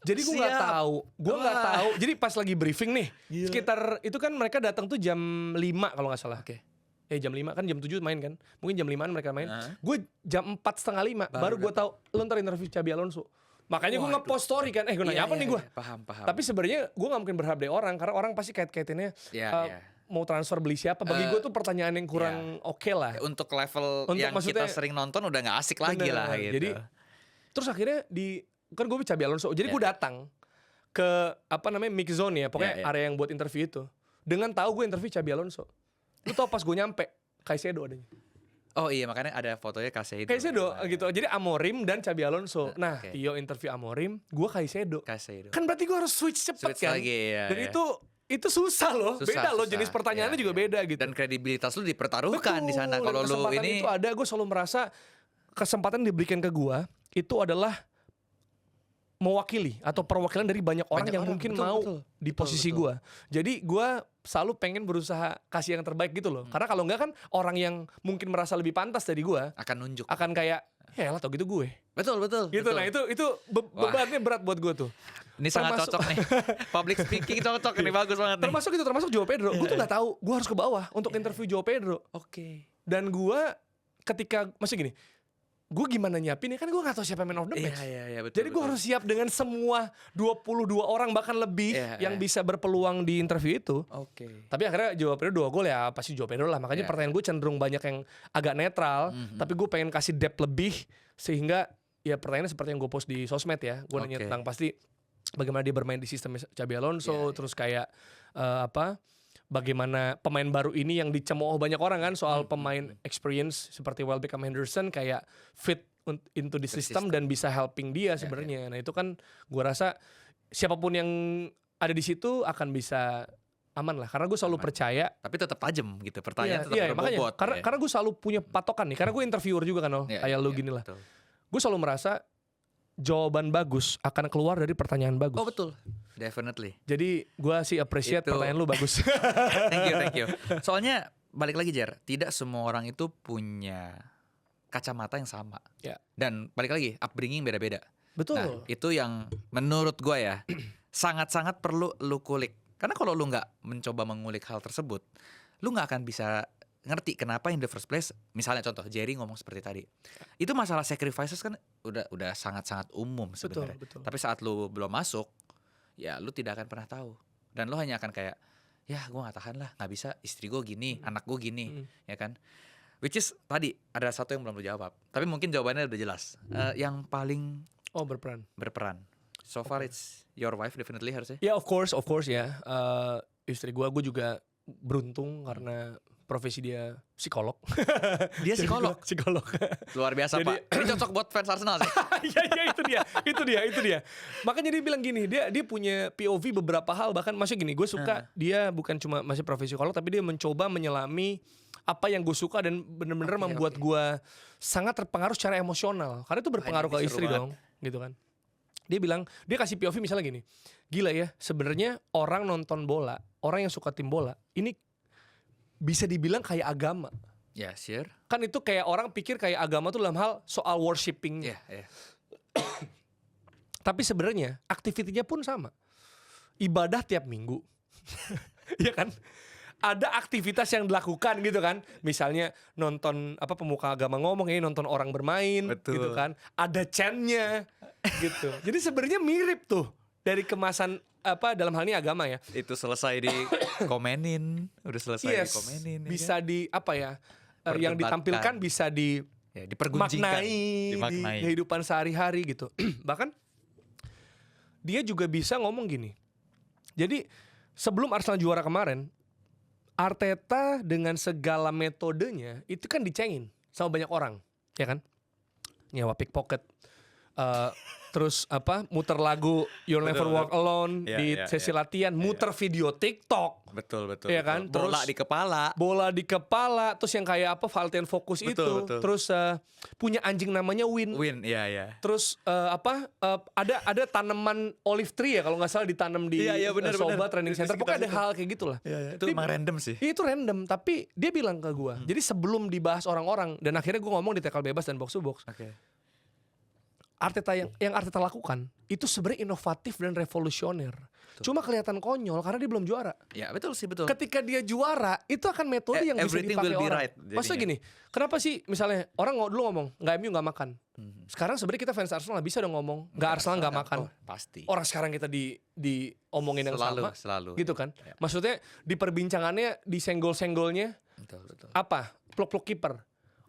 Jadi gue nggak tahu. Jadi pas lagi briefing nih, sekitar itu kan mereka datang tuh jam 5 kalau nggak salah. Jam 5 kan jam 7 main kan. Mungkin jam 5an mereka main. Gue jam 4:30 baru gue tahu lu ntar interview Xabi Alonso. Makanya gue nge-post story kan. Gue nanya apa nih gue. Paham. Tapi sebenarnya gue gak mungkin berharap dari orang. Karena orang pasti kait-kaitannya mau transfer beli siapa. Bagi gue tuh pertanyaan yang kurang oke lah. Untuk level yang kita sering nonton udah gak asik lagi lah gitu. Jadi terus akhirnya kan gue Xabi Alonso. Jadi gue datang ke mix zone ya. Pokoknya area yang buat interview itu. Dengan tahu gue interview Xabi Alonso. Lu tau pas gue nyampe Caicedo adanya. Oh iya, makanya ada fotonya Caicedo gitu. Jadi Amorim dan Xabi Alonso. Nah, Tio interview Amorim, gue Caicedo. Kan berarti gue harus switch cepet kan. Lagi, dan itu susah loh. Beda loh, jenis pertanyaannya juga beda gitu. Dan kredibilitas lu dipertaruhkan di sana. Kalau lu ini itu ada, gue selalu merasa kesempatan diberikan ke gue itu adalah mewakili atau perwakilan dari banyak orang yang mungkin mau di posisi gue. Jadi gue selalu pengen berusaha kasih yang terbaik gitu loh. Karena kalau enggak kan orang yang mungkin merasa lebih pantas dari gue akan kayak ya lah tau gitu gue. Betul. Gitu. Nah itu bebannya berat buat gue tuh. Ini sangat cocok nih. Public speaking cocok nih, bagus banget nih. Termasuk Joao Pedro. Gue tuh nggak tahu gue harus ke bawah untuk interview Joao Pedro. Dan gue ketika masih gini, gue gimana nyiapin ya, kan gue gak tahu siapa man of the match. Betul, jadi gue harus siap dengan semua 22 orang bahkan lebih yang bisa berpeluang di interview itu. Tapi akhirnya Joao Pedro 2 gol ya pasti Joao Pedro lah. Makanya pertanyaan gue cenderung banyak yang agak netral. Tapi gue pengen kasih depth lebih, sehingga ya pertanyaannya seperti yang gue post di sosmed ya. Gue nanya tentang pasti bagaimana dia bermain di sistem Xabi Alonso. Terus kayak bagaimana pemain baru ini yang dicemooh banyak orang kan soal pemain experience seperti Welbeck sama Henderson kayak fit into the system dan bisa helping dia sebenarnya. Nah itu kan gue rasa siapapun yang ada di situ akan bisa aman lah, karena gue selalu percaya. Tapi tetap tajam gitu pertanyaan, tetap berbobot. Karena gue selalu punya patokan nih, karena gue interviewer juga kan kayak lu gini lah. Gue selalu merasa jawaban bagus akan keluar dari pertanyaan bagus. Oh betul, definitely. Jadi gue sih appreciate pertanyaan lu bagus. Thank you. Soalnya balik lagi Jer, tidak semua orang itu punya kacamata yang sama. Dan balik lagi, upbringing beda-beda. Betul. Nah itu yang menurut gue ya sangat-sangat perlu lu kulik. Karena kalau lu nggak mencoba mengulik hal tersebut, lu nggak akan bisa ngerti kenapa in the first place. Misalnya contoh Jerry ngomong seperti tadi, itu masalah sacrifices kan udah sangat-sangat umum sebenarnya. Betul. Tapi saat lu belum masuk, ya lu tidak akan pernah tahu. Dan lu hanya akan kayak, ya gue gak tahan lah, gak bisa, istri gue gini, anak gue gini, ya kan. Which is tadi ada satu yang belum lu jawab, tapi mungkin jawabannya udah jelas. Yang paling berperan. So far it's your wife definitely harusnya. Ya of course ya. Istri gue juga beruntung karena profesi dia psikolog. Dia psikolog. Luar biasa Pak. Ini cocok buat fans Arsenal sih. Iya itu dia. Makanya dia bilang gini, dia punya POV beberapa hal, bahkan masih gini, gue suka dia bukan cuma masih profesi psikolog, tapi dia mencoba menyelami apa yang gue suka dan bener-bener membuat gue sangat terpengaruh secara emosional. Karena itu berpengaruh ke istri dong, gitu kan. Dia bilang, dia kasih POV misalnya gini, gila ya, sebenarnya orang nonton bola, orang yang suka tim bola, ini bisa dibilang kayak agama. Ya, sure. Kan itu kayak orang pikir kayak agama tuh dalam hal soal worshiping. Tapi sebenarnya aktivitinya pun sama. Ibadah tiap minggu. Iya kan? Ada aktivitas yang dilakukan gitu kan. Misalnya nonton pemuka agama ngomong, ini nonton orang bermain. Betul. Gitu kan. Ada chant-nya gitu. Jadi sebenarnya mirip tuh dari kemasan dalam hal ini agama ya. Itu selesai di komenin, udah selesai di komenin. Bisa di yang ditampilkan bisa diperguncingkan, di kehidupan sehari-hari gitu. Bahkan dia juga bisa ngomong gini. Jadi sebelum Arsenal juara kemarin, Arteta dengan segala metodenya itu kan dicengin sama banyak orang, ya kan? Nyewa pickpocket, terus muter lagu You'll Never Walk Alone di sesi latihan, muter video TikTok, betul, ya kan? Terus bola di kepala, terus yang kayak latihan fokus betul. Terus punya anjing namanya Win, terus ada tanaman olive tree ya kalau nggak salah ditanam di Soba Training Center, pokoknya ada hal kayak gitulah. Itu emang random sih. Itu random, tapi dia bilang ke gue, jadi sebelum dibahas orang-orang, dan akhirnya gue ngomong di Tackle Bebas dan Box to Box. Arteta yang Arteta lakukan itu sebenarnya inovatif dan revolusioner. Cuma kelihatan konyol karena dia belum juara. Ya betul sih, betul. Ketika dia juara itu akan metode yang bisa dipakai orang. Right, maksudnya gini, kenapa sih misalnya orang dulu ngomong nggak MU nggak makan. Sekarang sebenarnya kita fans Arsenal bisa dong ngomong nggak Arsenal nggak makan. Pasti. Orang sekarang kita diomongin yang selalu. Gitu kan. Ya. Maksudnya di perbincangannya, di senggol-senggolnya. Betul. Apa? Pluk-pluk kiper.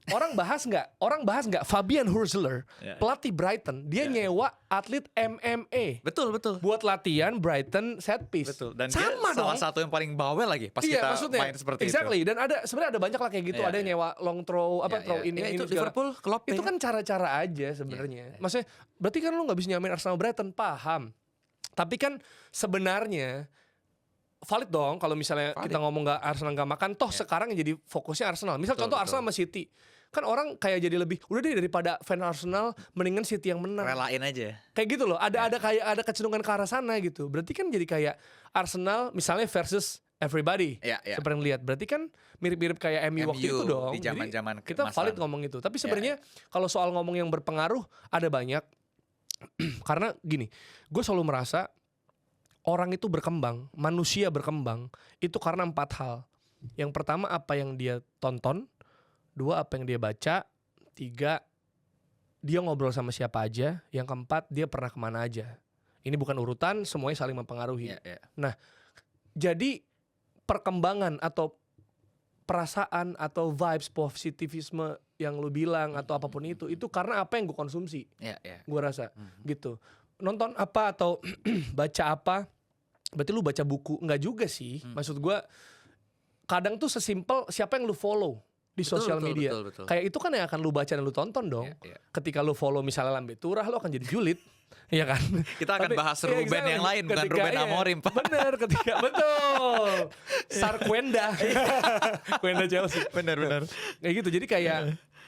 Orang bahas nggak Fabian Hurzeler, pelatih Brighton, dia nyewa atlet MMA. Betul. Buat latihan Brighton set piece. Betul. Dan sama dia salah satu yang paling bawel lagi pas kita main seperti itu. Dan sebenarnya ada banyak lah kayak gitu. Ada yang nyewa long throw, throw ini itu Liverpool, Klopp. Itu kan cara-cara aja sebenarnya. Maksudnya berarti kan lu nggak bisa nyamain Arsenal Brighton, paham? Tapi kan sebenarnya valid dong kalau misalnya kita ngomong Arsenal nggak makan, sekarang yang jadi fokusnya Arsenal. Misal contoh Arsenal sama City, kan orang kayak jadi lebih udah deh daripada fan Arsenal mendingan City yang menang. Relain aja. Kayak gitu loh. Ada kecenderungan ke arah sana gitu. Berarti kan jadi kayak Arsenal misalnya versus everybody. Seperti yang lihat. Berarti kan mirip-mirip kayak MU waktu itu dong. Di zaman-zaman kita valid ngomong itu. Tapi sebenarnya kalau soal ngomong yang berpengaruh ada banyak. Karena gini, gue selalu merasa orang itu berkembang, manusia berkembang itu karena 4 hal. Yang pertama apa yang dia tonton, 2 apa yang dia baca, 3 dia ngobrol sama siapa aja, yang keempat dia pernah kemana aja. Ini bukan urutan, semuanya saling mempengaruhi. Nah, jadi perkembangan atau perasaan atau vibes positivisme yang lu bilang atau apapun itu karena apa yang gue konsumsi. Gue rasa gitu. Nonton apa atau baca apa, berarti lu baca buku. Enggak juga sih. Maksud gue kadang tuh sesimpel siapa yang lu follow di sosial media. Betul. Kayak itu kan yang akan lu baca dan lu tonton dong. Ketika lu follow misalnya Lambe Turah, lu akan jadi julid. Iya kan? Kita akan bahas Ruben yang lain, bukan Ruben Amorim. Bener, betul. Sarkwenda. Kwenda Chelsea. Bener. Kayak gitu. Jadi kayak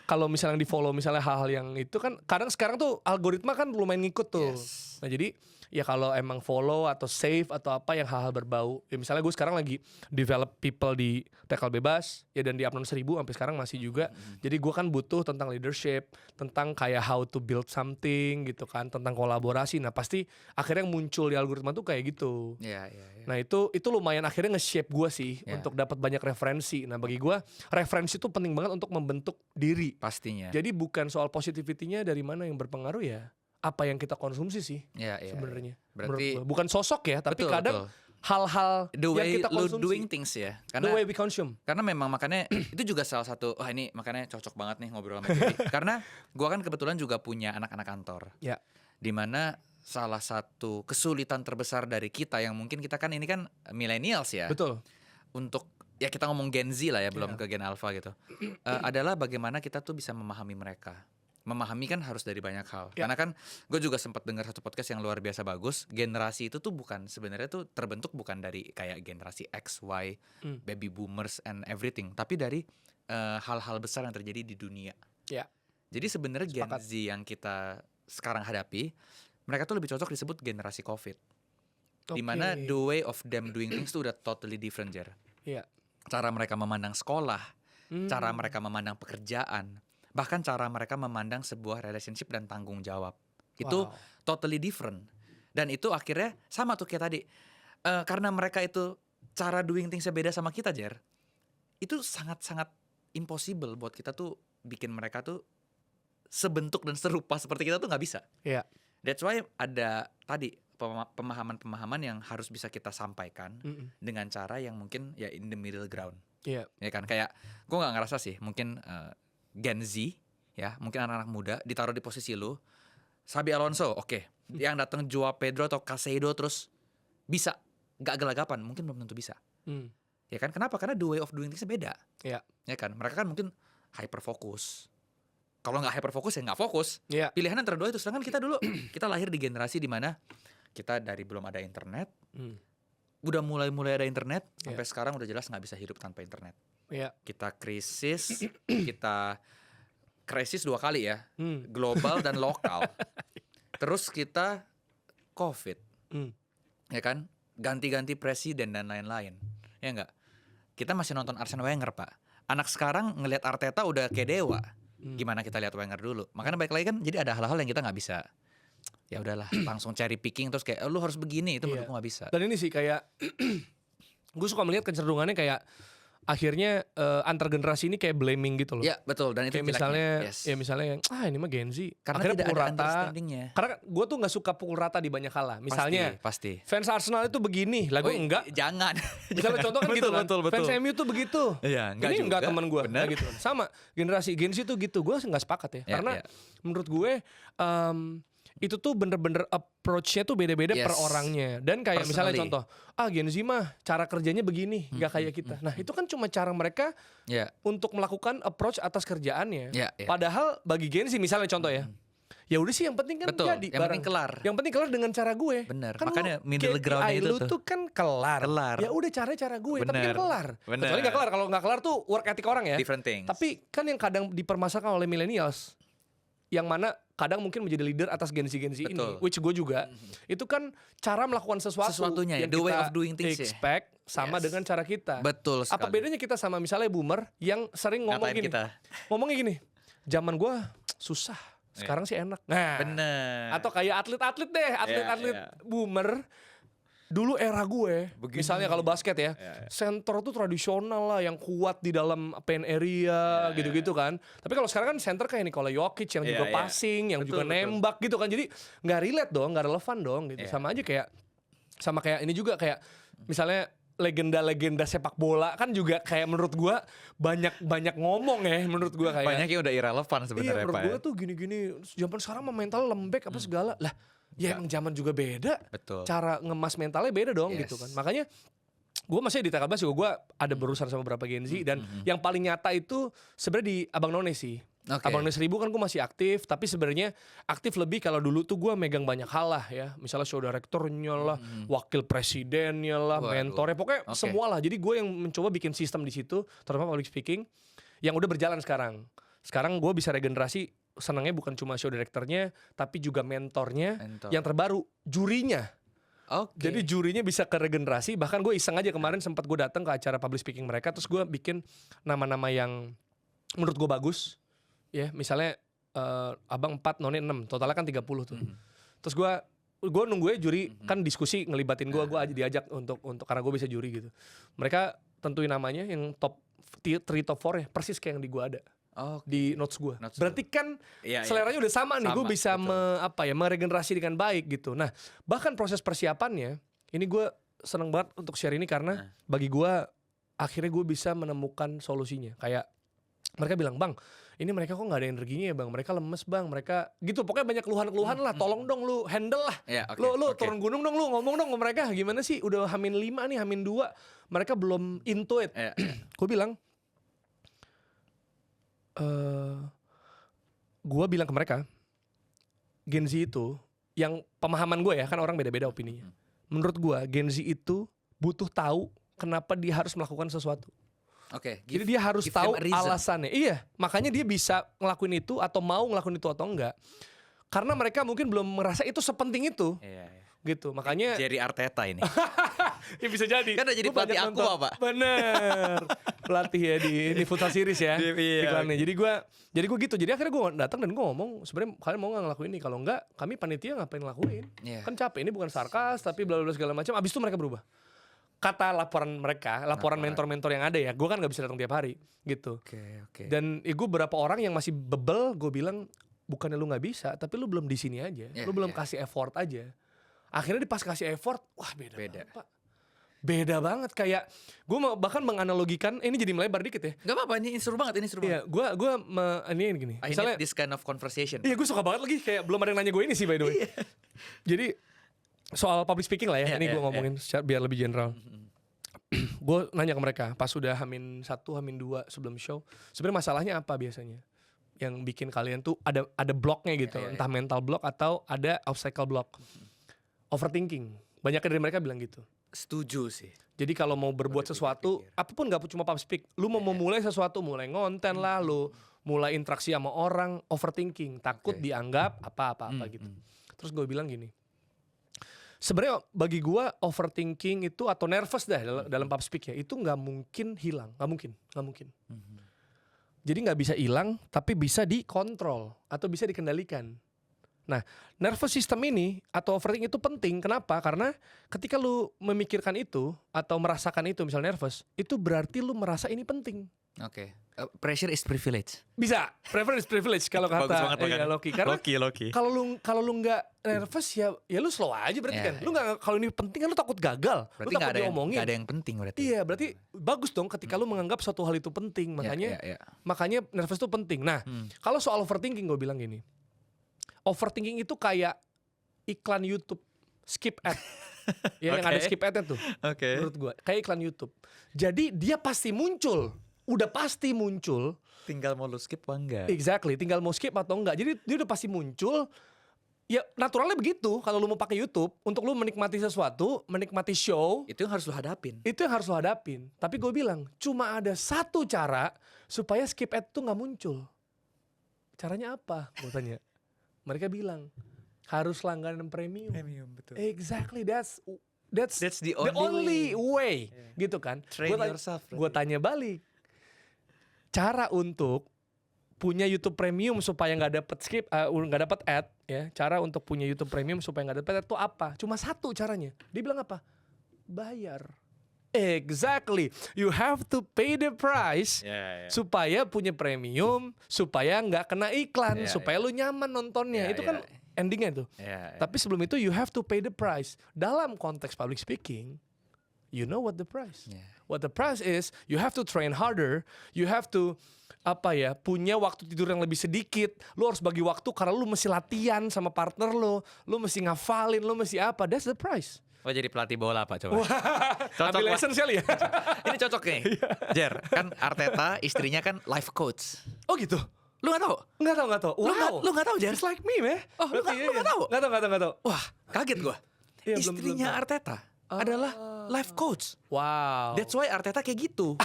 kalau misalnya di follow misalnya hal-hal yang itu kan kadang sekarang tuh algoritma kan lumayan ngikut tuh. Nah jadi ya kalau emang follow atau save atau apa yang hal-hal berbau, ya misalnya gue sekarang lagi develop people di Tackle Bebas ya, dan di Upload 1000 sampai sekarang masih juga. Jadi gue kan butuh tentang leadership, tentang kayak how to build something gitu kan, tentang kolaborasi. Nah pasti akhirnya yang muncul di algoritma tuh kayak gitu. Nah itu lumayan akhirnya nge-shape gue sih untuk dapat banyak referensi. Nah bagi gue referensi itu penting banget untuk membentuk diri. Pastinya. Jadi bukan soal positivity-nya dari mana yang berpengaruh ya, apa yang kita konsumsi sih sebenarnya. Berarti bukan sosok ya, tapi kadang hal-hal yang kita konsumsi. doing things ya. Karena the way we consume. Karena memang makanya itu juga salah satu, ini makanya cocok banget nih ngobrol sama Jerry. Karena gua kan kebetulan juga punya anak-anak kantor. Dimana salah satu kesulitan terbesar dari kita yang mungkin kita kan ini kan millennials ya. Betul. Untuk ya kita ngomong Gen Z lah ya, belum ke Gen Alpha gitu. Adalah bagaimana kita tuh bisa memahami mereka. Memahami kan harus dari banyak hal. Karena kan gue juga sempat dengar satu podcast yang luar biasa bagus. Generasi itu tuh bukan sebenarnya tuh terbentuk bukan dari kayak generasi X, Y, baby boomers and everything, tapi dari hal-hal besar yang terjadi di dunia. Jadi sebenarnya Gen Z yang kita sekarang hadapi, mereka tuh lebih cocok disebut generasi COVID. Dimana the way of them doing things tuh udah totally different, Jer. Cara mereka memandang sekolah, cara mereka memandang pekerjaan, bahkan cara mereka memandang sebuah relationship dan tanggung jawab. Itu totally different. Dan itu akhirnya sama tuh kayak tadi. Karena mereka itu cara doing things beda sama kita, Jer. Itu sangat-sangat impossible buat kita tuh bikin mereka tuh sebentuk dan serupa seperti kita tuh gak bisa. That's why ada tadi pemahaman-pemahaman yang harus bisa kita sampaikan dengan cara yang mungkin ya in the middle ground. Ya kan, kayak gue gak ngerasa sih mungkin Gen Z ya, mungkin anak-anak muda ditaruh di posisi lu, Xabi Alonso, yang datang Joao Pedro atau Casado terus bisa gak gelagapan, mungkin belum tentu bisa. Ya kan? Kenapa? Karena the way of doing things beda. Iya. Ya kan? Mereka kan mungkin hyper fokus. Kalau nggak hyper fokus ya nggak fokus. Iya. Pilihan antara dua itu. Sedangkan kita dulu kita lahir di generasi di mana kita dari belum ada internet, udah mulai ada internet, sampai sekarang udah jelas nggak bisa hidup tanpa internet. Iya. Kita krisis 2 kali ya, global dan lokal. Terus kita COVID, ya kan? Ganti-ganti presiden dan lain-lain, ya nggak? Kita masih nonton Arsene Wenger, Pak. Anak sekarang ngelihat Arteta udah kayak dewa. Gimana kita lihat Wenger dulu? Makanya balik lagi kan, jadi ada hal-hal yang kita nggak bisa. Ya udahlah, langsung cherry picking terus kayak lu harus begini, itu menurutku nggak bisa. Dan ini sih kayak gue suka melihat kecenderungannya kayak akhirnya antar generasi ini kayak blaming gitu loh. Ya betul, dan itu kayak misalnya ya misalnya yang ini mah Gen Z karena akhirnya tidak pukul ada rata. understandingnya. Karena gue tuh nggak suka pukul rata di banyak hal lah. Misalnya pasti. fans Arsenal itu begini, lah gue enggak. Jangan. Misalnya contoh kan gitu kan. Betul. Fans MU tuh begitu. Iya, ini enggak teman gue. Nah, gitu. Sama generasi Gen Z tuh gitu. Gue nggak sepakat ya. Karena menurut gue itu tuh bener-bener approach-nya tuh beda-beda per orangnya. Dan kayak misalnya contoh, Gen Z mah cara kerjanya begini, nggak kayak kita. Nah itu kan cuma cara mereka untuk melakukan approach atas kerjaannya. Padahal bagi Gen Z misalnya contoh ya, ya udah sih yang penting kan jadi yang penting kelar. Yang penting kelar dengan cara gue. Bener. Kan makanya middle ground itu tuh kan kelar. Ya udah cara gue, tapi kan kelar. Kecuali nggak kelar. Kalau nggak kelar tuh work ethic orang ya. Different things. Tapi kan yang kadang dipermasalahkan oleh millennials, yang mana kadang mungkin menjadi leader atas Gen Z ini, which gue juga, itu kan cara melakukan sesuatunya yang the way of doing things expect sama dengan cara kita. Betul sekali. Apa bedanya kita sama misalnya boomer yang sering ngomong gini, ngomongnya gini, zaman gue susah, sekarang sih enak. Nah, bener. Atau kayak atlet-atlet deh, atlet-atlet boomer. Dulu era gue, misalnya kalau basket ya, center tuh tradisional lah, yang kuat di dalam paint area, gitu-gitu kan. Tapi kalau sekarang kan center kayak Nikola Jokic yang juga passing, yang juga nembak gitu kan. Jadi nggak relate dong, nggak relevan dong gitu. Sama aja kayak, ini juga kayak misalnya legenda-legenda sepak bola kan juga kayak menurut gue banyak ngomong ya menurut gue kayak. Banyak yang udah irrelevant sebenarnya. Iya menurut gue tuh gini-gini, zaman sekarang mah mental lembek apa segala lah. Ya emang zaman juga beda. Betul. Cara ngemas mentalnya beda dong gitu kan. Makanya gue masih di TK juga gue ada berurusan sama beberapa Gen Z dan yang paling nyata itu sebenarnya di Abang None sih. Abang None 1000 kan gue masih aktif, tapi sebenarnya aktif lebih kalau dulu tuh gue megang banyak hal lah ya. Misalnya show directornya lah, wakil presidennya lah, mentornya, pokoknya semua lah. Jadi gue yang mencoba bikin sistem di situ, terutama public speaking, yang udah berjalan sekarang. Sekarang gue bisa regenerasi, senangnya bukan cuma show directornya, tapi juga mentornya, yang terbaru, jurinya. Jadi jurinya bisa ke regenerasi. Bahkan gue iseng aja kemarin sempat gue datang ke acara public speaking mereka, terus gue bikin nama-nama yang menurut gue bagus. Ya, misalnya Abang 4, None 6, totalnya kan 30 tuh. Terus gue nunggu juri kan diskusi ngelibatin gue aja diajak untuk karena gue bisa juri gitu. Mereka tentuin namanya yang top 3 top 4 ya, persis kayak yang di gue ada. Di notes gue. Berarti kan seleranya udah sama nih, gue bisa meregenerasi dengan baik gitu. Nah, bahkan proses persiapannya, ini gue seneng banget untuk share ini karena bagi gue akhirnya gue bisa menemukan solusinya. Kayak mereka bilang, "Bang, ini mereka kok nggak ada energinya ya Bang, mereka lemes Bang, mereka gitu." Pokoknya banyak keluhan-keluhan lah, tolong dong lu handle lah. Lu turun gunung dong, lu ngomong dong ke mereka, gimana sih udah H-5 nih, H-2 mereka belum into it. Gue bilang, gue bilang ke mereka, Gen Z itu, yang pemahaman gue ya, kan orang beda-beda opininya. Menurut gue, Gen Z itu butuh tahu kenapa dia harus melakukan sesuatu. Jadi dia harus tahu alasannya. Iya, makanya dia bisa ngelakuin itu atau mau ngelakuin itu atau enggak. Karena mereka mungkin belum merasa itu sepenting itu. Gitu, makanya Jerry Arteta ini. Ya bisa jadi. Kan udah jadi pelatih aku Pak. Bener. Pelatih ya di futsal series ya. Iklannya. Jadi gue gitu. Jadi akhirnya gue datang dan gue ngomong, sebenarnya kalian mau nggak ngelakuin ini? Kalau enggak, kami panitia ngapain ngelakuin? Kan capek. Ini bukan sarkas, tapi bla bla segala macam. Abis itu mereka berubah. Kata laporan mereka, laporan mentor-mentor yang ada ya, gue kan nggak bisa datang tiap hari gitu. Dan gue beberapa orang yang masih bebel, gue bilang bukannya lu nggak bisa, tapi lu belum di sini aja, lu belum kasih effort aja. Akhirnya pas kasih effort, wah beda. Banget, Pak. Beda banget, kayak gue bahkan menganalogikan, ini jadi melebar dikit ya. Gak apa-apa, ini seru banget. Iya, ini gini. Misalnya this kind of conversation. Iya, gue suka banget lagi, kayak belum ada yang nanya gue ini sih by the way. Jadi soal public speaking lah ya, ini gue ngomongin biar lebih general. gue nanya ke mereka pas sudah H-1, H-2 sebelum show, sebenarnya masalahnya apa biasanya yang bikin kalian tuh ada blocknya gitu, entah mental block atau ada obstacle block. Overthinking. Banyak dari mereka bilang gitu. Setuju sih. Jadi kalau mau berbuat sesuatu, apapun, gak cuma public speak, lu mau memulai sesuatu, mulai ngonten lah, lu mulai interaksi sama orang, overthinking, takut dianggap apa gitu. Terus gue bilang gini, sebenarnya bagi gue overthinking itu atau nervous dah dalam public speak ya, itu nggak mungkin hilang, nggak mungkin. Jadi nggak bisa hilang, tapi bisa dikontrol atau bisa dikendalikan. Nah, nervous system ini atau overthinking itu penting. Kenapa? Karena ketika lu memikirkan itu atau merasakan itu, misalnya nervous, itu berarti lu merasa ini penting. Oke. Pressure is privilege. Bisa. Preference privilege kalau kata Loki. Karena Loki. Kalau lu nggak nervous ya lu slow aja berarti kan. Lu nggak, kalau ini penting kan lu takut gagal. Berarti lu takut diomongin. Nggak ada yang penting berarti. Iya, berarti bagus dong ketika lu menganggap suatu hal itu penting. Makanya nervous itu penting. Nah, kalau soal overthinking gue bilang gini. Overthinking itu kayak iklan YouTube, skip ad. Ya, yang ada skip ad-nya tuh. Menurut gue kayak iklan YouTube. Jadi dia pasti muncul. Udah pasti muncul. Tinggal mau lu skip apa enggak. Exactly, tinggal mau skip atau enggak. Jadi dia udah pasti muncul. Ya naturalnya begitu. Kalau lu mau pakai YouTube untuk lu menikmati sesuatu, menikmati show, itu yang harus lu hadapin. Itu yang harus lu hadapin. Tapi gue bilang cuma ada satu cara supaya skip ad tuh nggak muncul. Caranya apa? Gue tanya. Mereka bilang harus langganan premium. Premium, betul. Exactly, that's the only way. Gitu kan. Gue tanya balik. Cara untuk punya YouTube Premium supaya nggak dapat skip, nggak dapat ad, ya. Cara untuk punya YouTube Premium supaya nggak dapat ad itu apa? Cuma satu caranya. Dia bilang apa? Bayar. Exactly. You have to pay the price supaya punya premium, supaya nggak kena iklan, supaya lu nyaman nontonnya. Itu kan endingnya tuh. Tapi sebelum itu you have to pay the price. Dalam konteks public speaking, you know what the price. What the price is, you have to train harder, you have to punya waktu tidur yang lebih sedikit. Lu harus bagi waktu karena lu mesti latihan sama partner lu mesti ngafalin, lu mesti apa. That's the price. Oh, jadi pelatih bola apa coba? Cocok ambil lesson sekali ya. Ini cocok nih. Jer, kan Arteta istrinya kan life coach. Oh gitu. Lu gak tahu? Nggak tahu. Wow. Lu gak tahu, Jer? Just like me, meh. Oh, lu gak tahu? Nggak tahu. Wah, kaget gua. Iya, istrinya belum. Arteta adalah life coach. Wow. That's why Arteta kayak gitu.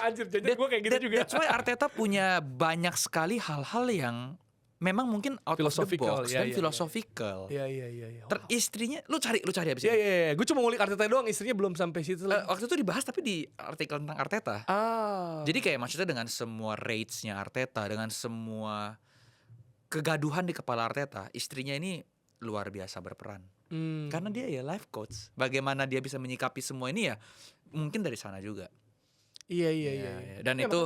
Anjir, jadi gue kayak gitu juga. That's why Arteta punya banyak sekali hal-hal yang memang mungkin out of the box dan philosophical. Iya. Istrinya, lu cari abis itu. Iya. Gue cuma ngulik Arteta doang, istrinya belum sampai situ. Waktu itu dibahas tapi di artikel tentang Arteta. Jadi kayak maksudnya dengan semua rates-nya Arteta, dengan semua kegaduhan di kepala Arteta, istrinya ini luar biasa berperan. Karena dia ya life coach. Bagaimana dia bisa menyikapi semua ini ya mungkin dari sana juga. Iya. Dan ya, itu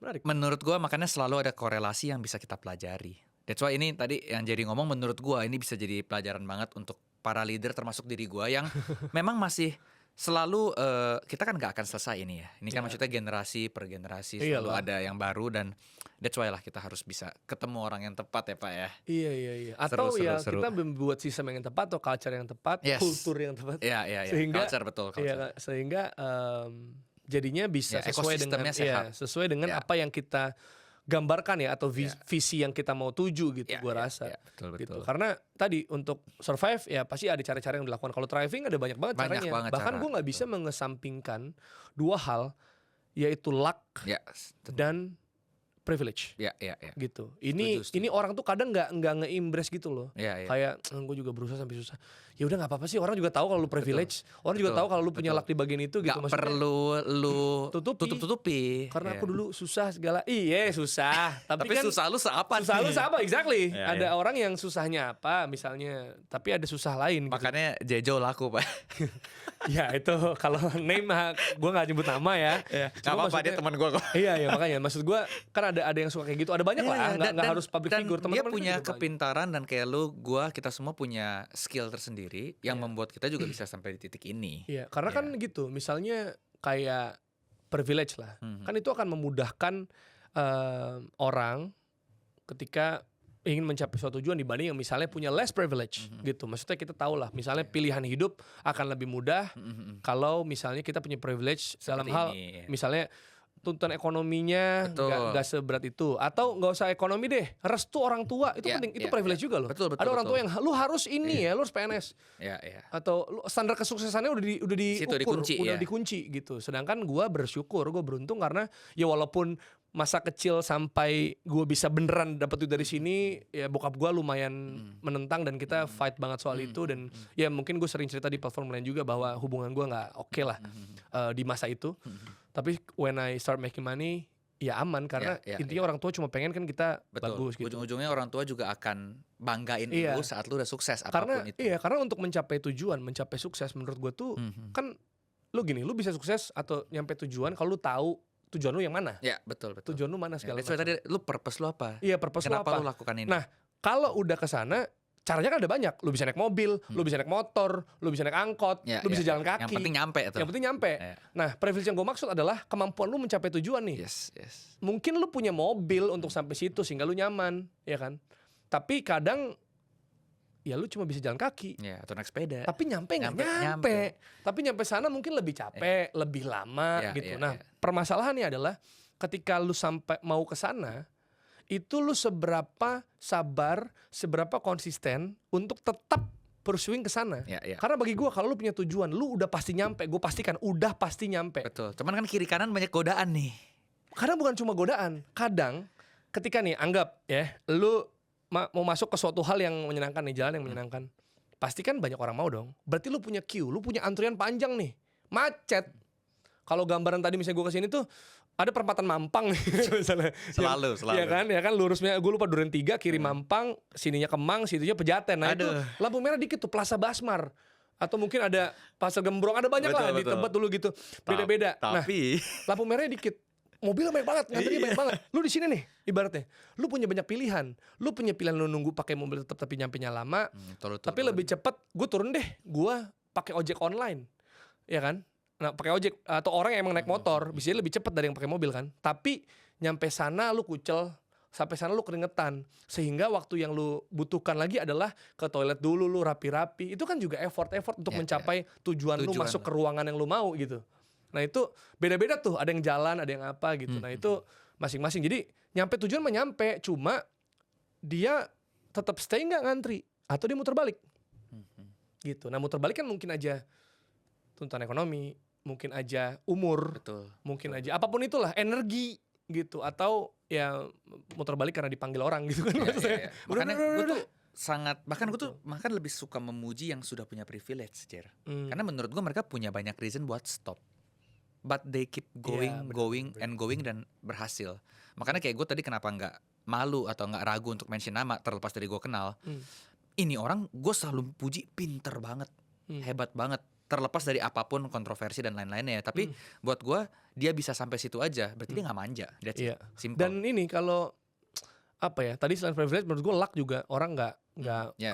menarik. Menurut gua makanya selalu ada korelasi yang bisa kita pelajari. That's why ini tadi yang jadi ngomong, menurut gua ini bisa jadi pelajaran banget untuk para leader termasuk diri gua yang memang masih selalu kita kan gak akan selesai ini ya. Ini kan maksudnya generasi per generasi selalu ada yang baru, dan that's why lah kita harus bisa ketemu orang yang tepat ya Pak ya. Iya. Atau seru. Kita membuat sistem yang tepat atau culture yang tepat, kultur yang tepat. Iya. Sehingga culture betul. Iya, sehingga jadinya bisa sesuai dengan apa yang kita gambarkan ya, atau visi yang kita mau tuju gitu. Gua rasa betul. Gitu. Karena tadi untuk survive ya pasti ada cara-cara yang dilakukan. Kalau thriving ada banyak banget caranya. Bahkan gue nggak bisa mengesampingkan dua hal, yaitu luck dan privilege. Gitu. Ini orang tuh kadang nggak nge-embrace gitu loh. Kayak gue juga berusaha sampai susah. Ya udah nggak apa-apa sih, orang juga tahu kalau lu privilege. Orang juga tahu kalau lu punya luck di bagian itu gitu. Gak perlu lu tutup-tutupi. Karena aku dulu susah segala. Iya susah. Tapi kan susah lu seapa? Susah lu seapa? Exactly. Ada orang yang susahnya apa misalnya, tapi ada susah lain. Makanya Jejo laku Pak. Ya itu kalau name gue nggak nyebut nama ya. Gak apa-apa, dia teman gue kok. Iya makanya maksud gue kan ada yang suka kayak gitu. Ada banyak lah. Nggak harus public figure. Dia punya kepintaran dan kayak lu, gue, kita semua punya skill tersendiri yang membuat kita juga bisa sampai di titik ini. Iya, karena kan gitu. Misalnya kayak privilege lah. Kan itu akan memudahkan orang ketika ingin mencapai suatu tujuan dibanding yang misalnya punya less privilege gitu. Maksudnya kita tahu lah, misalnya pilihan hidup akan lebih mudah kalau misalnya kita punya privilege dalam hal misalnya tuntutan ekonominya nggak seberat itu, atau nggak usah ekonomi deh, restu orang tua itu penting, itu privilege juga loh. Betul, ada orang tua yang lu harus ini lu harus PNS, atau standar kesuksesannya udah dikunci gitu. Sedangkan gue bersyukur, gue beruntung karena ya walaupun masa kecil sampai gue bisa beneran dapat duit dari sini, ya bokap gue lumayan menentang dan kita fight banget soal itu. Dan ya mungkin gue sering cerita di platform lain juga bahwa hubungan gue nggak oke lah di masa itu. Tapi when I start making money, ya aman karena intinya orang tua cuma pengen kan kita bagus gitu. Ujung-ujungnya orang tua juga akan banggain lu saat lu udah sukses apapun itu. Karena untuk mencapai tujuan, mencapai sukses menurut gue tuh kan lu gini, lu bisa sukses atau nyampe tujuan kalau lu tahu tujuan lu yang mana. Ya, betul. Tujuan lu mana segala macam. Tadi lu purpose lu apa? Iya, purpose Kenapa lu apa? Lu lakukan ini? Nah, kalau udah ke sana, caranya kan ada banyak. Lu bisa naik mobil, lu bisa naik motor, lu bisa naik angkot, lu bisa jalan kaki. Yang penting nyampe tuh. Yang penting nyampe. Nah, privilege yang gue maksud adalah kemampuan lu mencapai tujuan nih. Yes. Mungkin lu punya mobil untuk sampai situ sehingga lu nyaman, ya kan? Tapi kadang ya lu cuma bisa jalan kaki, atau naik sepeda. tapi nyampe nggak nyampe. Tapi nyampe sana mungkin lebih capek, lebih lama gitu. Permasalahannya adalah ketika lu sampai mau ke sana, itu lu seberapa sabar, seberapa konsisten untuk tetap pursuing ke sana. Karena bagi gue kalau lu punya tujuan, lu udah pasti nyampe. Gue pastikan udah pasti nyampe. Betul. Cuman kan kiri kanan banyak godaan nih. Kadang bukan cuma godaan. Kadang ketika nih anggap ya, lu mau masuk ke suatu hal yang menyenangkan nih, jalan yang menyenangkan. Pasti kan banyak orang mau dong. Berarti lu punya queue, lu punya antrian panjang nih. Macet. Kalau gambaran tadi misalnya gue kesini tuh ada perempatan Mampang nih misalnya. Selalu. Ya kan lurusnya gue lupa Duren 3, kiri Mampang, sininya Kemang, situnya Pejaten. Nah itu lampu merah dikit tuh Plaza Basmar. Atau mungkin ada Pasar Gembrong, ada banyak lah di Tebet dulu gitu. Beda-beda. Tapi lampu merahnya dikit. Mobilnya banyak banget, ngantrinya banyak banget. Lu di sini nih, ibaratnya. Lu punya banyak pilihan. Lu punya pilihan lu nunggu pakai mobil tetap tapi nyampe-nya lama. Tapi lebih cepat, gue turun deh. Gue pakai ojek online. Ya kan? Nah, pakai ojek atau orang yang emang naik motor, bisa lebih cepat dari yang pakai mobil kan. Tapi nyampe sana lu kucel, sampai sana lu keringetan. Sehingga waktu yang lu butuhkan lagi adalah ke toilet dulu, lu rapi-rapi. Itu kan juga effort untuk mencapai tujuan lu masuk ke ruangan yang lu mau gitu. Nah itu beda-beda tuh, ada yang jalan, ada yang apa gitu. Nah itu masing-masing. Jadi nyampe tujuan mah nyampe, cuma dia tetap stay nggak ngantri atau dia muter balik. Gitu. Nah muter balik kan mungkin aja tuntutan ekonomi, mungkin aja umur, mungkin aja apapun itulah, energi gitu, atau ya muter balik karena dipanggil orang gitu kan. Makanya gue tuh bahkan gue tuh lebih suka memuji yang sudah punya privilege, Jer. Karena menurut gue mereka punya banyak reason buat stop. But they keep going dan berhasil. Makanya kayak gue tadi kenapa nggak malu atau nggak ragu untuk mention nama terlepas dari gue kenal. Ini orang gue selalu puji pinter banget, hebat banget. Terlepas dari apapun kontroversi dan lain-lainnya. Tapi buat gue dia bisa sampai situ aja. Berarti dia nggak manja. Simple. Dan ini kalau apa ya? Tadi selain privilege menurut gue luck juga orang nggak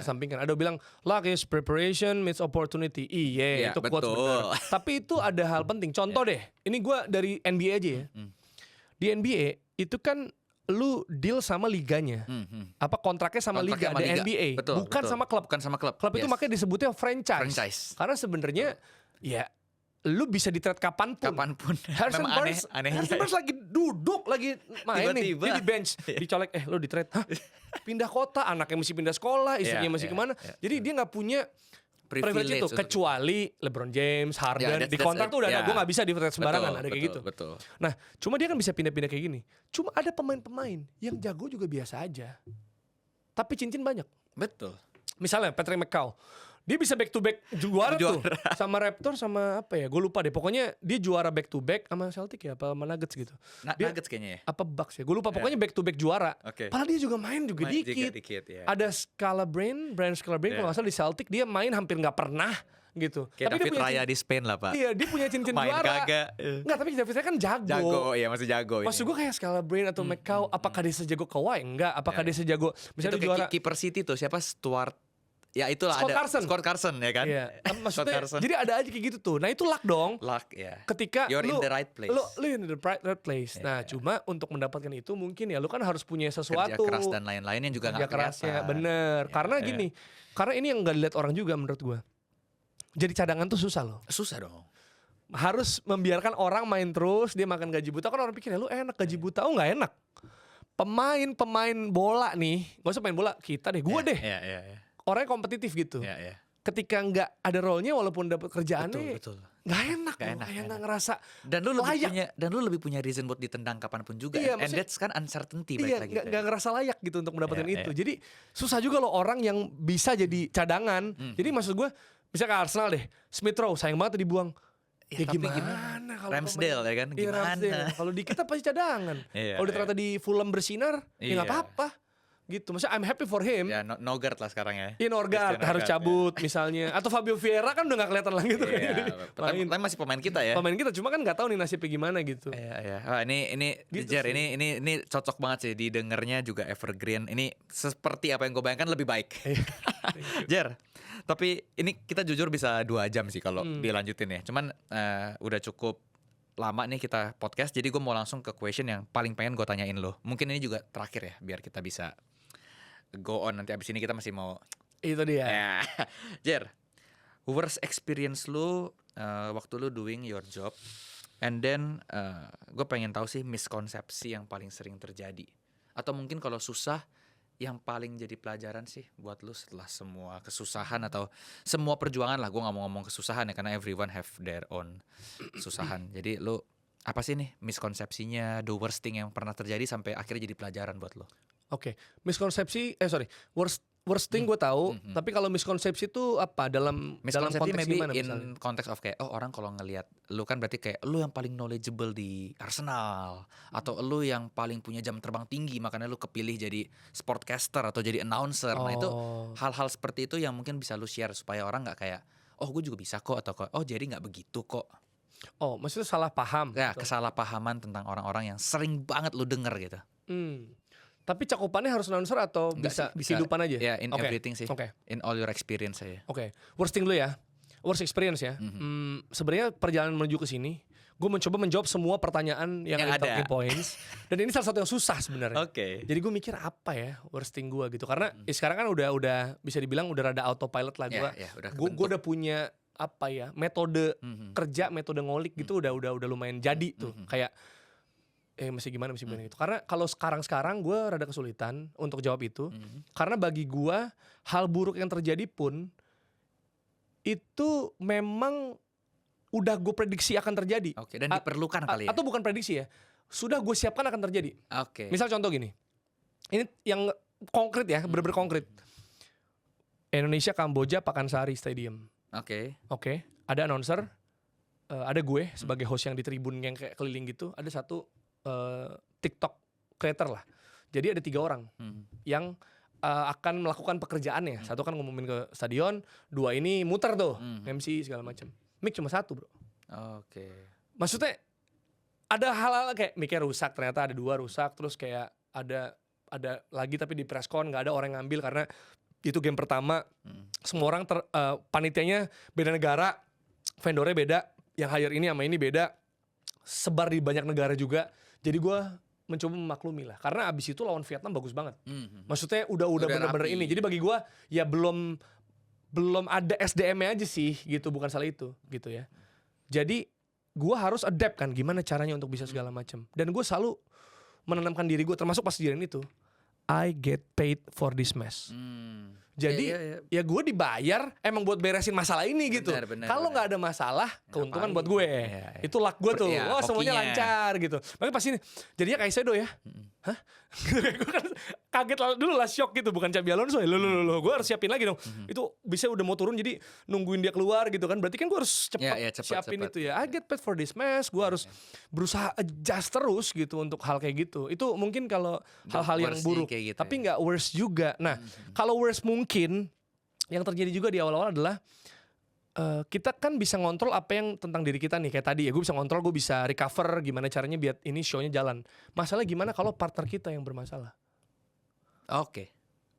kesampingkan. Ada bilang luck is preparation meets opportunity. Iya, itu quotes benar. Tapi itu ada hal penting. Contoh deh, ini gue dari NBA aja ya. Di NBA itu kan lu deal sama liganya. Apa kontraknya sama liga, ada NBA. Bukan sama klub. Klub itu makanya disebutnya franchise. Karena sebenarnya ya lu bisa di-trade kapanpun. Harrison Barnes lagi duduk, lagi main nih, dia di bench, dicolek, lu di-trade, pindah kota, anaknya mesti pindah sekolah, istrinya mesti kemana. Jadi dia nggak punya privilege itu, kecuali LeBron James, Harden, di kontrak tuh udah ada, gue nggak bisa di-trade sembarangan, ada kayak gitu. Nah, cuma dia kan bisa pindah-pindah kayak gini. Cuma ada pemain-pemain yang jago juga biasa aja, tapi cincin banyak. Betul. Misalnya Patrick McCaw, dia bisa back to back juara tuh sama Raptor sama apa ya, gue lupa deh. Pokoknya dia juara back to back sama Celtic ya, apa sama Nuggets gitu. Nuggets kayaknya ya. Apa Bucks ya, gue lupa. Pokoknya back to back juara. Padahal dia juga main dikit. Ada Brian Scalabrine kalau nggak salah di Celtic, dia main hampir nggak pernah gitu. Kayak tapi David Raya di Spain lah pak. Iya, dia punya cincin juara. Kagak. Nggak, tapi David Raya kan jago. Iya masih jago. Maksud gue kayak Scalabrine atau McCaw, apakah dia sejago Kawhi? Enggak. Apakah dia sejago misalnya itu juara Keeper City tuh siapa, Stuart ya itulah Scott ada Carson. Scott Carson ya kan. Iya. Scott Maksudnya Carson. jadi ada aja kayak gitu tuh. Nah itu luck dong. Luck ya. Ketika You're lu in the right place. Lu in the right place. Nah, cuma untuk mendapatkan itu mungkin ya lu kan harus punya sesuatu. Kerja keras dan lain-lainnya juga kerja nggak kerasnya, kelihatan. bener. Ya, Karena ya. gini, karena ini yang nggak dilihat orang juga menurut gua. Jadi cadangan tuh susah loh. Susah dong. Harus membiarkan orang main terus, dia makan gaji buta. Kan orang pikir ya lu enak gaji buta. Oh nggak enak. Pemain bola nih, gak usah main bola, kita deh, gua deh. Iya. Orangnya kompetitif gitu. Iya. Ketika nggak ada role-nya walaupun dapat kerjaannya, Betul. nggak enak, Nggak loh, enak, kayak nggak nggak ngerasa Dan lu layak. lebih punya reason buat ditendang kapanpun juga. Iya, And maksudnya- that's kan uncertainty Iya, balik lagi. nggak ngerasa layak gitu untuk mendapatkan Iya, itu. iya. Jadi susah juga loh orang yang bisa jadi cadangan. Jadi maksud gue, bisa ke Arsenal deh, Smith Rowe sayang banget dibuang. Ya, tapi gimana kalau Ramsdale pemain- ya kan, Iya, gimana? Ramsdale. Kalau di kita pasti cadangan. Iya, Kalau ternyata di Fulham bersinar, ya nggak Iya. apa-apa. Gitu, maksudnya I'm happy for him. Ya Nogard lah sekarang ya. Iya, Norgard Christian harus Norgard, cabut misalnya. Atau Fabio Vieira kan udah gak kelihatan lagi tuh. Iya, Main. tapi masih pemain kita ya. Pemain kita cuma kan nggak tahu nih nasibnya gimana gitu. Iya. Wah, ini Gitu Jer, sih. ini cocok banget sih didengarnya juga evergreen. Ini seperti apa yang gue bayangkan lebih baik. Iya. Jer, tapi ini kita jujur bisa 2 jam sih kalau dilanjutin ya. Cuman udah cukup lama nih kita podcast, jadi gue mau langsung ke question yang paling pengen gue tanyain lo. Mungkin ini juga terakhir ya, biar kita bisa go on. Nanti abis ini kita masih mau Itu dia. ya. Jer, worst experience lu waktu lu doing your job, and then gue pengen tahu sih miskonsepsi yang paling sering terjadi, atau mungkin kalau susah yang paling jadi pelajaran sih buat lu setelah semua kesusahan atau semua perjuangan lah. Gue nggak mau ngomong kesusahan ya, karena everyone have their own kesusahan. Jadi lu apa sih nih miskonsepsinya, the worst thing yang pernah terjadi sampai akhirnya jadi pelajaran buat lu? Oke, miskonsepsi, worst thing gue tahu, tapi kalau miskonsepsi itu apa dalam Miskonsepsi konteks maybe gimana in misalnya? konteks of kayak orang kalau ngelihat lu kan berarti kayak lu yang paling knowledgeable di Arsenal, atau lu yang paling punya jam terbang tinggi makanya lu kepilih jadi sportcaster atau jadi announcer. Nah itu hal-hal seperti itu yang mungkin bisa lu share supaya orang nggak kayak oh gue juga bisa kok, atau oh jadi nggak begitu kok. Oh, maksudnya salah paham. Ya kesalahpahaman tentang orang-orang yang sering banget lu denger gitu. Tapi cakupannya harus announcer atau Enggak bisa sih, kehidupan aja? Ya in Oke. everything sih. Oke. In all your experience aja. Oke, worst thing dulu ya. Worst experience ya. Sebenarnya perjalanan menuju ke sini, gue mencoba menjawab semua pertanyaan yang ada Yang di ada. talking points. Dan ini salah satu yang susah sebenarnya. Oke. Jadi gue mikir apa ya worst thing gue gitu. Karena ya sekarang kan udah bisa dibilang udah rada autopilot lah gue. Ya, udah Gue kebentuk. udah punya apa ya metode kerja, metode ngolik gitu udah lumayan jadi tuh. Kayak masih gimana gitu. Karena kalau sekarang gue rada kesulitan untuk jawab itu. Karena bagi gue hal buruk yang terjadi pun itu memang udah gue prediksi akan terjadi. Oke, dan diperlukan kali ya. Atau bukan prediksi ya, sudah gue siapkan akan terjadi. Oke. Misal contoh gini, ini yang konkret ya, bener-bener konkret. Indonesia Kamboja Pakansari Stadium. Oke. Oke, ada announcer, ada gue sebagai host yang di tribun yang kayak keliling gitu. Ada satu TikTok creator lah. Jadi ada 3 orang yang akan melakukan pekerjaannya. Satu kan ngumumin ke stadion, 2 ini muter tuh, MC segala macam. Mic cuma 1 bro. Oke. Maksudnya ada hal-hal kayak mic-nya rusak, ternyata ada 2 rusak, terus kayak ada lagi tapi di presscon nggak ada orang yang ngambil karena itu game pertama. Semua orang panitianya beda negara, vendornya beda, yang hire ini sama ini beda, sebar di banyak negara juga. Jadi gue mencoba memaklumi lah, karena abis itu lawan Vietnam bagus banget. Maksudnya udah bener-bener rapi. ini. Jadi bagi gue ya belum ada SDM-nya aja sih gitu, bukan salah itu gitu ya. Jadi gue harus adapt kan, gimana caranya untuk bisa segala macam. Dan gue selalu menanamkan diri gue, termasuk pas kejadian itu, I get paid for this mess. Jadi ya gue dibayar emang buat beresin masalah ini gitu. Kalau nggak ada masalah, keuntungan buat gue. Itu luck gue tuh. Wah semuanya lancar gitu. Makanya pas ini jadinya kayak Sedo ya. Hah? Gue kan kaget dulu lah, shock gitu. Bukan Xabi Alonso ya. Loh, gue harus siapin lagi dong. Itu bisa udah mau turun, jadi nungguin dia keluar gitu kan. Berarti kan gue harus cepet siapin itu ya. I get paid for this mess. Gue harus berusaha adjust terus gitu untuk hal kayak gitu. Itu mungkin kalau hal-hal yang buruk. Gitu, tapi nggak worst juga. Nah kalau worst mungkin yang terjadi juga di awal-awal adalah kita kan bisa ngontrol apa yang tentang diri kita nih. Kayak tadi ya, gue bisa ngontrol, gue bisa recover gimana caranya biar ini show-nya jalan. Masalah gimana kalau partner kita yang bermasalah? Oke.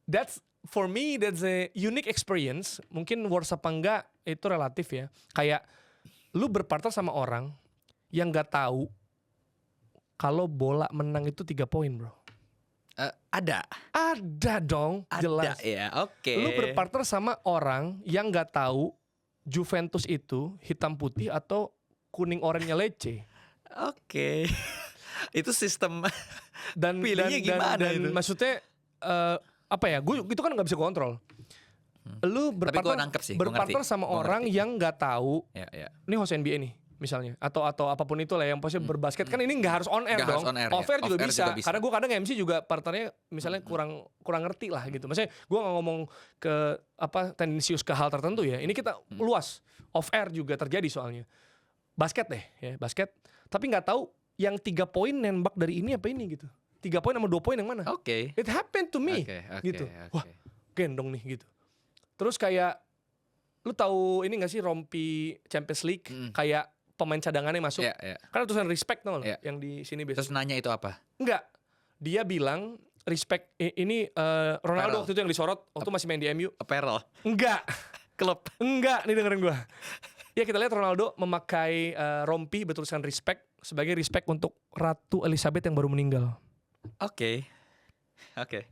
That's for me that's a unique experience. Mungkin worse apa enggak itu relatif ya. Kayak lu berpartner sama orang yang nggak tahu kalau bola menang itu 3 poin, bro. Ada dong, jelas. Ada ya, oke. Lu berpartner sama orang yang nggak tahu Juventus itu hitam putih atau kuning oranye lece. Oke. Itu sistem Dan pilihnya gimana dan itu? maksudnya apa ya? Gue itu kan nggak bisa kontrol. Lu Tapi gua nangkep sih, gua berpartner ngerti. sama Gua orang ngerti. yang nggak tahu. Ya, ya. Ini host NBA nih misalnya atau apapun itulah yang pasti berbasket kan ini nggak harus on air Nggak dong, harus on air, off ya. air juga Off air bisa. juga bisa. Karena gue kadang MC juga partnernya misalnya kurang ngerti lah gitu. Maksudnya gue nggak ngomong ke tendensius ke hal tertentu ya. Ini kita luas, off air juga terjadi soalnya basket deh ya, basket. Tapi nggak tahu yang 3 poin nembak dari ini apa ini gitu. 3 poin sama 2 poin yang mana? Oke. It happened to me Oke, gitu. oke. Wah, gendong nih gitu. Terus kayak lu tahu ini gak sih rompi Champions League kayak pemain cadangannya masuk. Ya, ya. Karena tulisan respect tau Ya. yang di sini biasa. Terus nanya itu apa? Enggak. Dia bilang respect ini Ronaldo Apparel. waktu itu yang disorot waktu masih main di MU. Apparel. Enggak. Klub. Enggak, nih dengerin gua. Ya kita lihat Ronaldo memakai rompi bertuliskan respect sebagai respect untuk Ratu Elizabeth yang baru meninggal. Oke. Oke.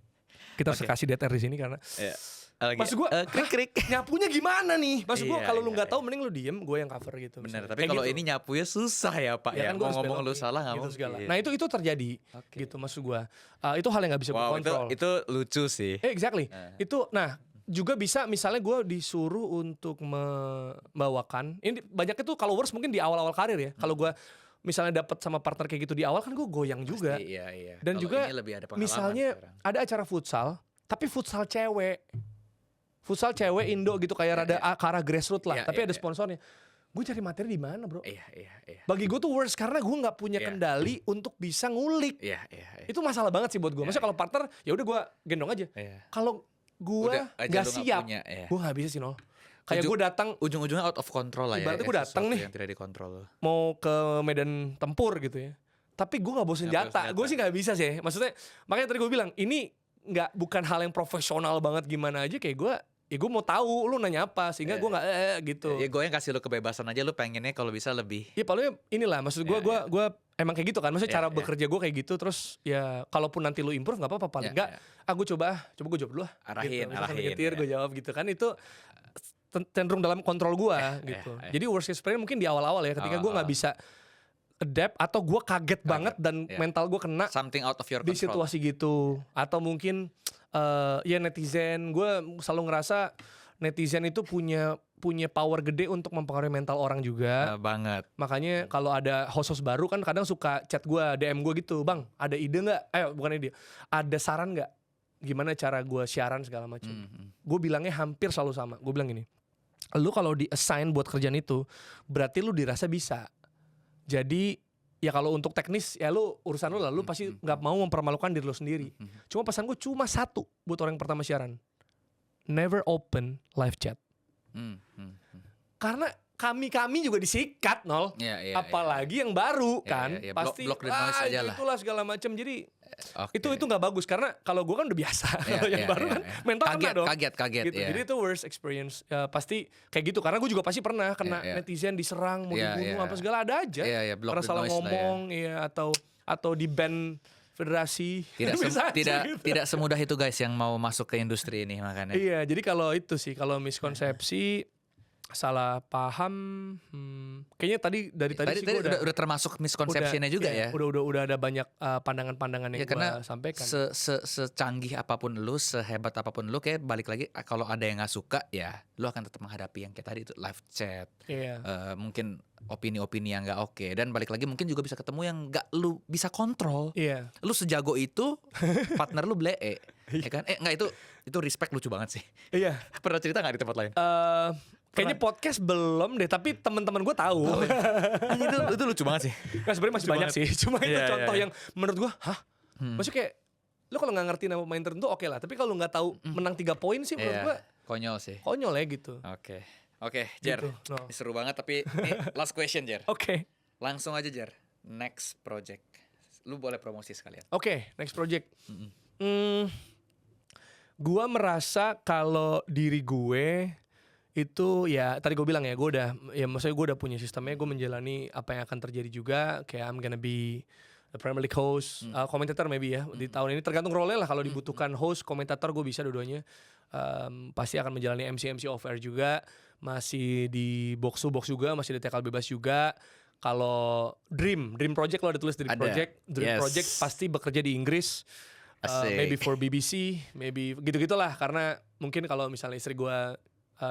Kita harus kasih DTR di sini karena Ya. maksud gua krik. nyapunya gimana nih? Maksud gua Iya, kalau lu iya, nggak tahu mending lu diem, gue yang cover gitu. Bener, misalnya. tapi Kayak kalau gitu. ini nyapunya susah ya Pak ya. kan gua Mau harus ngomong lu belokin salah nggak gitu mungkin. segala. Nah itu terjadi gitu maksud gua. Itu hal yang nggak bisa Wow, kontrol. itu lucu sih. Exactly. Itu nah juga bisa misalnya gue disuruh untuk membawakan. Ini banyaknya tuh kalau worst mungkin di awal-awal karir ya. Kalau gue misalnya dapat sama partner kayak gitu di awal kan gue goyang juga. Pasti, iya. Dan Kalau juga ini lebih ada pengalaman misalnya sekarang. ada acara futsal, tapi futsal cewek. Futsal cewek Indo gitu kayak rada ke arah grassroots lah, Iya, tapi iya, ada iya. sponsornya. Gue cari materi di mana, bro? Iya. Bagi gue tuh worst karena gue nggak punya Iya. kendali untuk bisa ngulik. Iya. Itu masalah banget sih buat gue. Maksudnya kalau partner ya udah gue gendong aja. Iya. Kalau gue Udah aja nggak lu nggak siap, punya, iya. gue nggak bisa sih, Nol. Kayak gue datang Ujung-ujungnya out of control lah ya. Ibaratnya gue datang sesuatu nih. yang tidak dikontrol. mau ke medan tempur gitu ya. Tapi gue nggak bawa senjata. Gue sih nggak bisa sih. Maksudnya makanya tadi gue bilang ini bukan hal yang profesional banget gimana aja kayak gue. Ya gue mau tahu lu nanya apa sehingga gue nggak gitu. Ya gue yang kasih lu kebebasan aja, lu pengennya kalau bisa lebih. Ya paling inilah maksud gue gue emang kayak gitu kan. Maksudnya cara bekerja gue kayak gitu. Terus ya kalaupun nanti lu improve nggak apa-apa paling nggak. Gue coba gue jawab dulu lah. Arahin, gitu. arahin, Ketir, ya. gue jawab gitu kan itu cenderung dalam kontrol gue gitu. Jadi worst case scenario mungkin di awal-awal ya ketika gue nggak bisa adapt atau gue kaget banget dan mental gue kena Something out of your di control. situasi gitu. Atau mungkin ya netizen, gue selalu ngerasa netizen itu punya power gede untuk mempengaruhi mental orang juga. Banget. Makanya kalau ada host baru kan kadang suka chat gue, DM gue gitu, bang ada ide nggak? Bukan ide, ada saran nggak? Gimana cara gue siaran segala macam? Gue bilangnya hampir selalu sama. Gue bilang gini, lu kalau di assign buat kerjaan itu, berarti lu dirasa bisa. Jadi ya kalau untuk teknis ya lu urusan lu lah, lu pasti nggak mau mempermalukan diri lu sendiri. Cuma pesan gue cuma satu buat orang yang pertama siaran, never open live chat. Karena kami juga disikat, Nol. Iya, Apalagi yang baru Iya, kan, iya. pasti Block the noise aja lah. itulah segala macam. Jadi Oke. itu nggak bagus karena kalau gue kan udah biasa. Kalau yang baru kan mental kena dong. Kaget, Gitu. iya. Jadi itu worst experience. Pasti kayak gitu karena gue juga pasti pernah kena Iya. netizen diserang, mau Iya, dibunuh iya. apa segala ada aja. Iya, block Karena the salah noise lah ya. ngomong ya atau di ban federasi. Bisa aja gitu. tidak semudah itu guys yang mau masuk ke industri ini makanya. Iya, jadi kalau itu sih kalau miskonsepsi salah paham kayaknya dari tadi sih Tadi gue udah termasuk misconceptionnya juga ya. Udah ada banyak pandangan-pandangan yang Ya karena gue sampaikan. secanggih apapun lu, sehebat apapun lu, kayak balik lagi kalau ada yang nggak suka ya lu akan tetap menghadapi yang kayak tadi itu live chat. Iya. Mungkin opini-opini yang nggak oke, dan balik lagi mungkin juga bisa ketemu yang nggak lu bisa kontrol. Iya. Lu sejago itu partner lu blee, ya kan? Nggak, itu respect lucu banget sih. Iya. Pernah cerita nggak di tempat lain? Kayaknya podcast belum deh, tapi teman-teman gue tahu. itu lucu banget sih. Nah, sebenarnya masih banyak sih. Cuma itu Iya, contoh iya. yang menurut gue, maksudnya kayak lu kalau nggak ngerti nama pemain tertentu oke lah, tapi kalau nggak tahu menang 3 poin sih menurut gue Konyol sih. konyol ya gitu. Oke, Jer. Gitu, no. Ini seru banget, tapi ini last question, Jer. Oke, Langsung aja, Jer. Next project. Lu boleh promosi sekalian. next project. Gue merasa kalau diri gue itu ya tadi gue bilang ya gue udah ya maksudnya gue udah punya sistemnya, gue menjalani apa yang akan terjadi juga, kayak I'm gonna be the Premier League host, komentator maybe ya di tahun ini, tergantung role lah. Kalau dibutuhkan host, komentator, gue bisa dua-duanya. Pasti akan menjalani MC off air juga, masih di box to box juga, masih di tackle bebas juga. Kalau Dream Project, lo ada tulis Dream Project pasti bekerja di Inggris. Maybe for BBC, maybe gitu-gitulah, karena mungkin kalau misalnya istri gue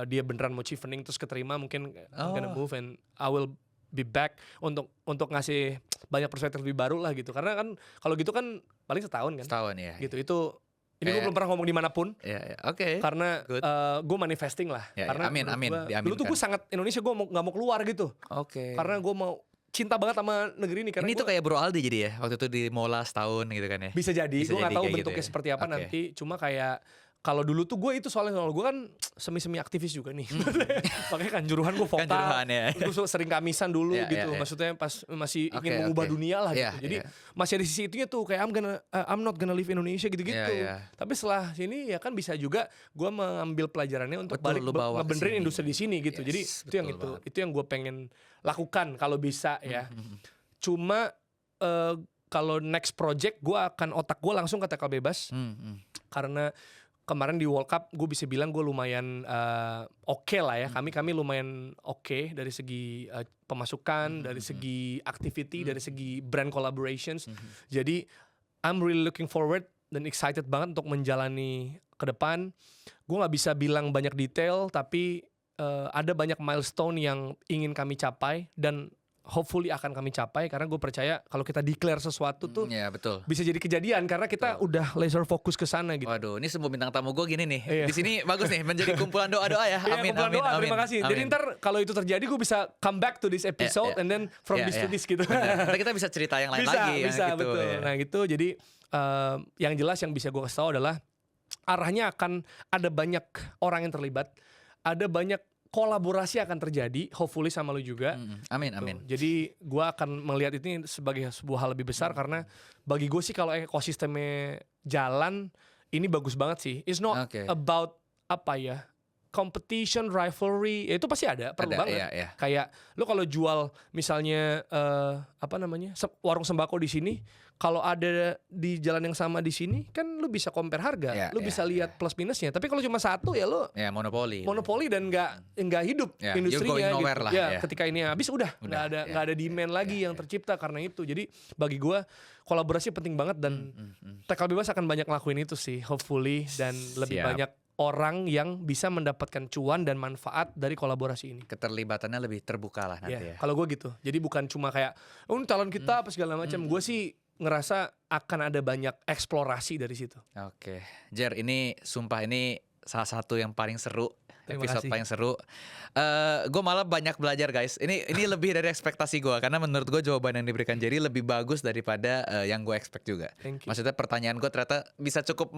dia beneran mau chevening terus keterima, mungkin I'm gonna move and I will be back untuk ngasih banyak perspektif lebih baru lah gitu. Karena kan kalau gitu kan paling setahun kan. Setahun ya. Gitu itu. Ini gue belum pernah ngomong dimanapun. Oke. Karena gue manifesting lah. Karena amin. Dulu tuh gue sangat Indonesia, gue nggak mau keluar gitu. Karena gue mau cinta banget sama negeri ini. Karena ini tuh kayak Bro Aldi jadi ya, waktu itu di Mola setahun gitu kan ya. Bisa jadi, gue nggak tahu bentuknya gitu seperti apa nanti. Cuma kayak kalau dulu tuh gue itu soalnya gue kan semi aktivis juga nih. Makanya kan juruhan gue vokal. Terus sering kamisan dulu gitu. Maksudnya pas masih ingin mengubah dunia lah gitu. Jadi masih ada sisi itunya tuh, kayak I'm not gonna leave Indonesia gitu-gitu. Tapi setelah sini ya kan bisa juga gue mengambil pelajarannya untuk balik ngebenerin industri di sini gitu. Jadi itu yang gue pengen lakukan kalau bisa ya. Cuma kalau next project gue akan otak gue langsung ke tackle bebas. Karena kemarin di World Cup gue bisa bilang gue lumayan oke lah ya. Kami lumayan oke dari segi pemasukan, dari segi activity, dari segi brand collaborations. Jadi I'm really looking forward dan excited banget untuk menjalani ke depan. Gue nggak bisa bilang banyak detail, tapi ada banyak milestone yang ingin kami capai dan hopefully akan kami capai, karena gue percaya kalau kita declare sesuatu tuh bisa jadi kejadian karena kita udah laser fokus ke sana gitu. Waduh, ini semua bintang tamu gue gini nih. Di sini bagus nih, menjadi kumpulan doa-doa ya. Amin. Terima kasih. Jadi ntar kalau itu terjadi gue bisa come back to this episode and then from this to this gitu. Nanti kita bisa cerita yang lain lagi. Bisa, gitu, betul. Nah gitu, jadi yang jelas yang bisa gue kasih tahu adalah arahnya akan ada banyak orang yang terlibat, ada banyak kolaborasi akan terjadi, hopefully sama lu juga. Amin. Jadi gue akan melihat ini sebagai sebuah hal lebih besar, karena bagi gue sih kalau ekosistemnya jalan, ini bagus banget sih. It's not about apa ya, competition, rivalry, ya itu pasti ada, perlu banget. Kayak lu kalau jual misalnya warung sembako di sini, kalau ada di jalan yang sama di sini kan lu bisa compare harga, lu bisa lihat plus minusnya. Tapi kalau cuma satu ya lu monopoli dan nggak hidup industrinya gitu. Ketika ini habis udah nggak ada demand lagi yang tercipta karena itu. Jadi bagi gue kolaborasi penting banget dan tackle bebas akan banyak ngelakuin itu sih, hopefully, dan lebih banyak orang yang bisa mendapatkan cuan dan manfaat dari kolaborasi ini. Keterlibatannya lebih terbuka lah nanti ya. Kalau gue gitu. Jadi bukan cuma kayak calon kita apa segala macam. Gue sih ngerasa akan ada banyak eksplorasi dari situ. Oke. Jer, ini sumpah ini salah satu yang paling seru. Episode paling seru. Gue malah banyak belajar guys. Ini lebih dari ekspektasi gue, karena menurut gue jawaban yang diberikan Jerry lebih bagus daripada yang gue expect juga. Maksudnya pertanyaan gue ternyata bisa cukup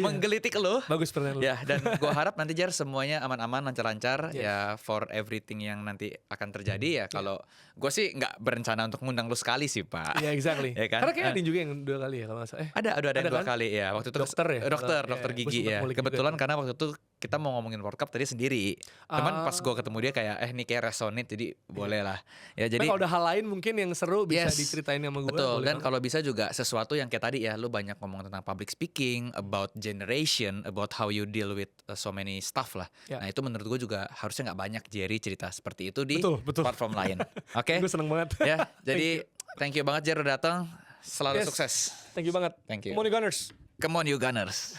menggelitik lo. Bagus pertanyaan lo. Ya, dan gue harap nanti Jer semuanya aman-aman, lancar-lancar ya, for everything yang nanti akan terjadi ya. Kalau gue sih nggak berencana untuk ngundang lo sekali sih Pak. Iya exactly. Ya kan? Karena kayaknya ada juga yang 2 kali ya kalau nggak salah. Ada yang 2 kali ya. Waktu itu dokter gigi ya. Kebetulan karena waktu itu kita mau ngomongin World Cup tadi sendiri. Cuman pas gue ketemu dia kayak ini kayak resonate, jadi boleh lah. Ya jadi kalau ada hal lain mungkin yang seru bisa diceritain sama gue. Betul. Dan kalau bisa juga sesuatu yang kayak tadi ya, lu banyak ngomong tentang public speaking, about generation, about how you deal with so many stuff lah. Nah itu menurut gue juga harusnya nggak banyak Jerry cerita seperti itu di platform lain. Oke. Gue seneng banget. Ya. Jadi thank you banget Jerry udah datang. Selalu sukses. Thank you banget. Thank you. Come on you Gunners. Come on you Gunners.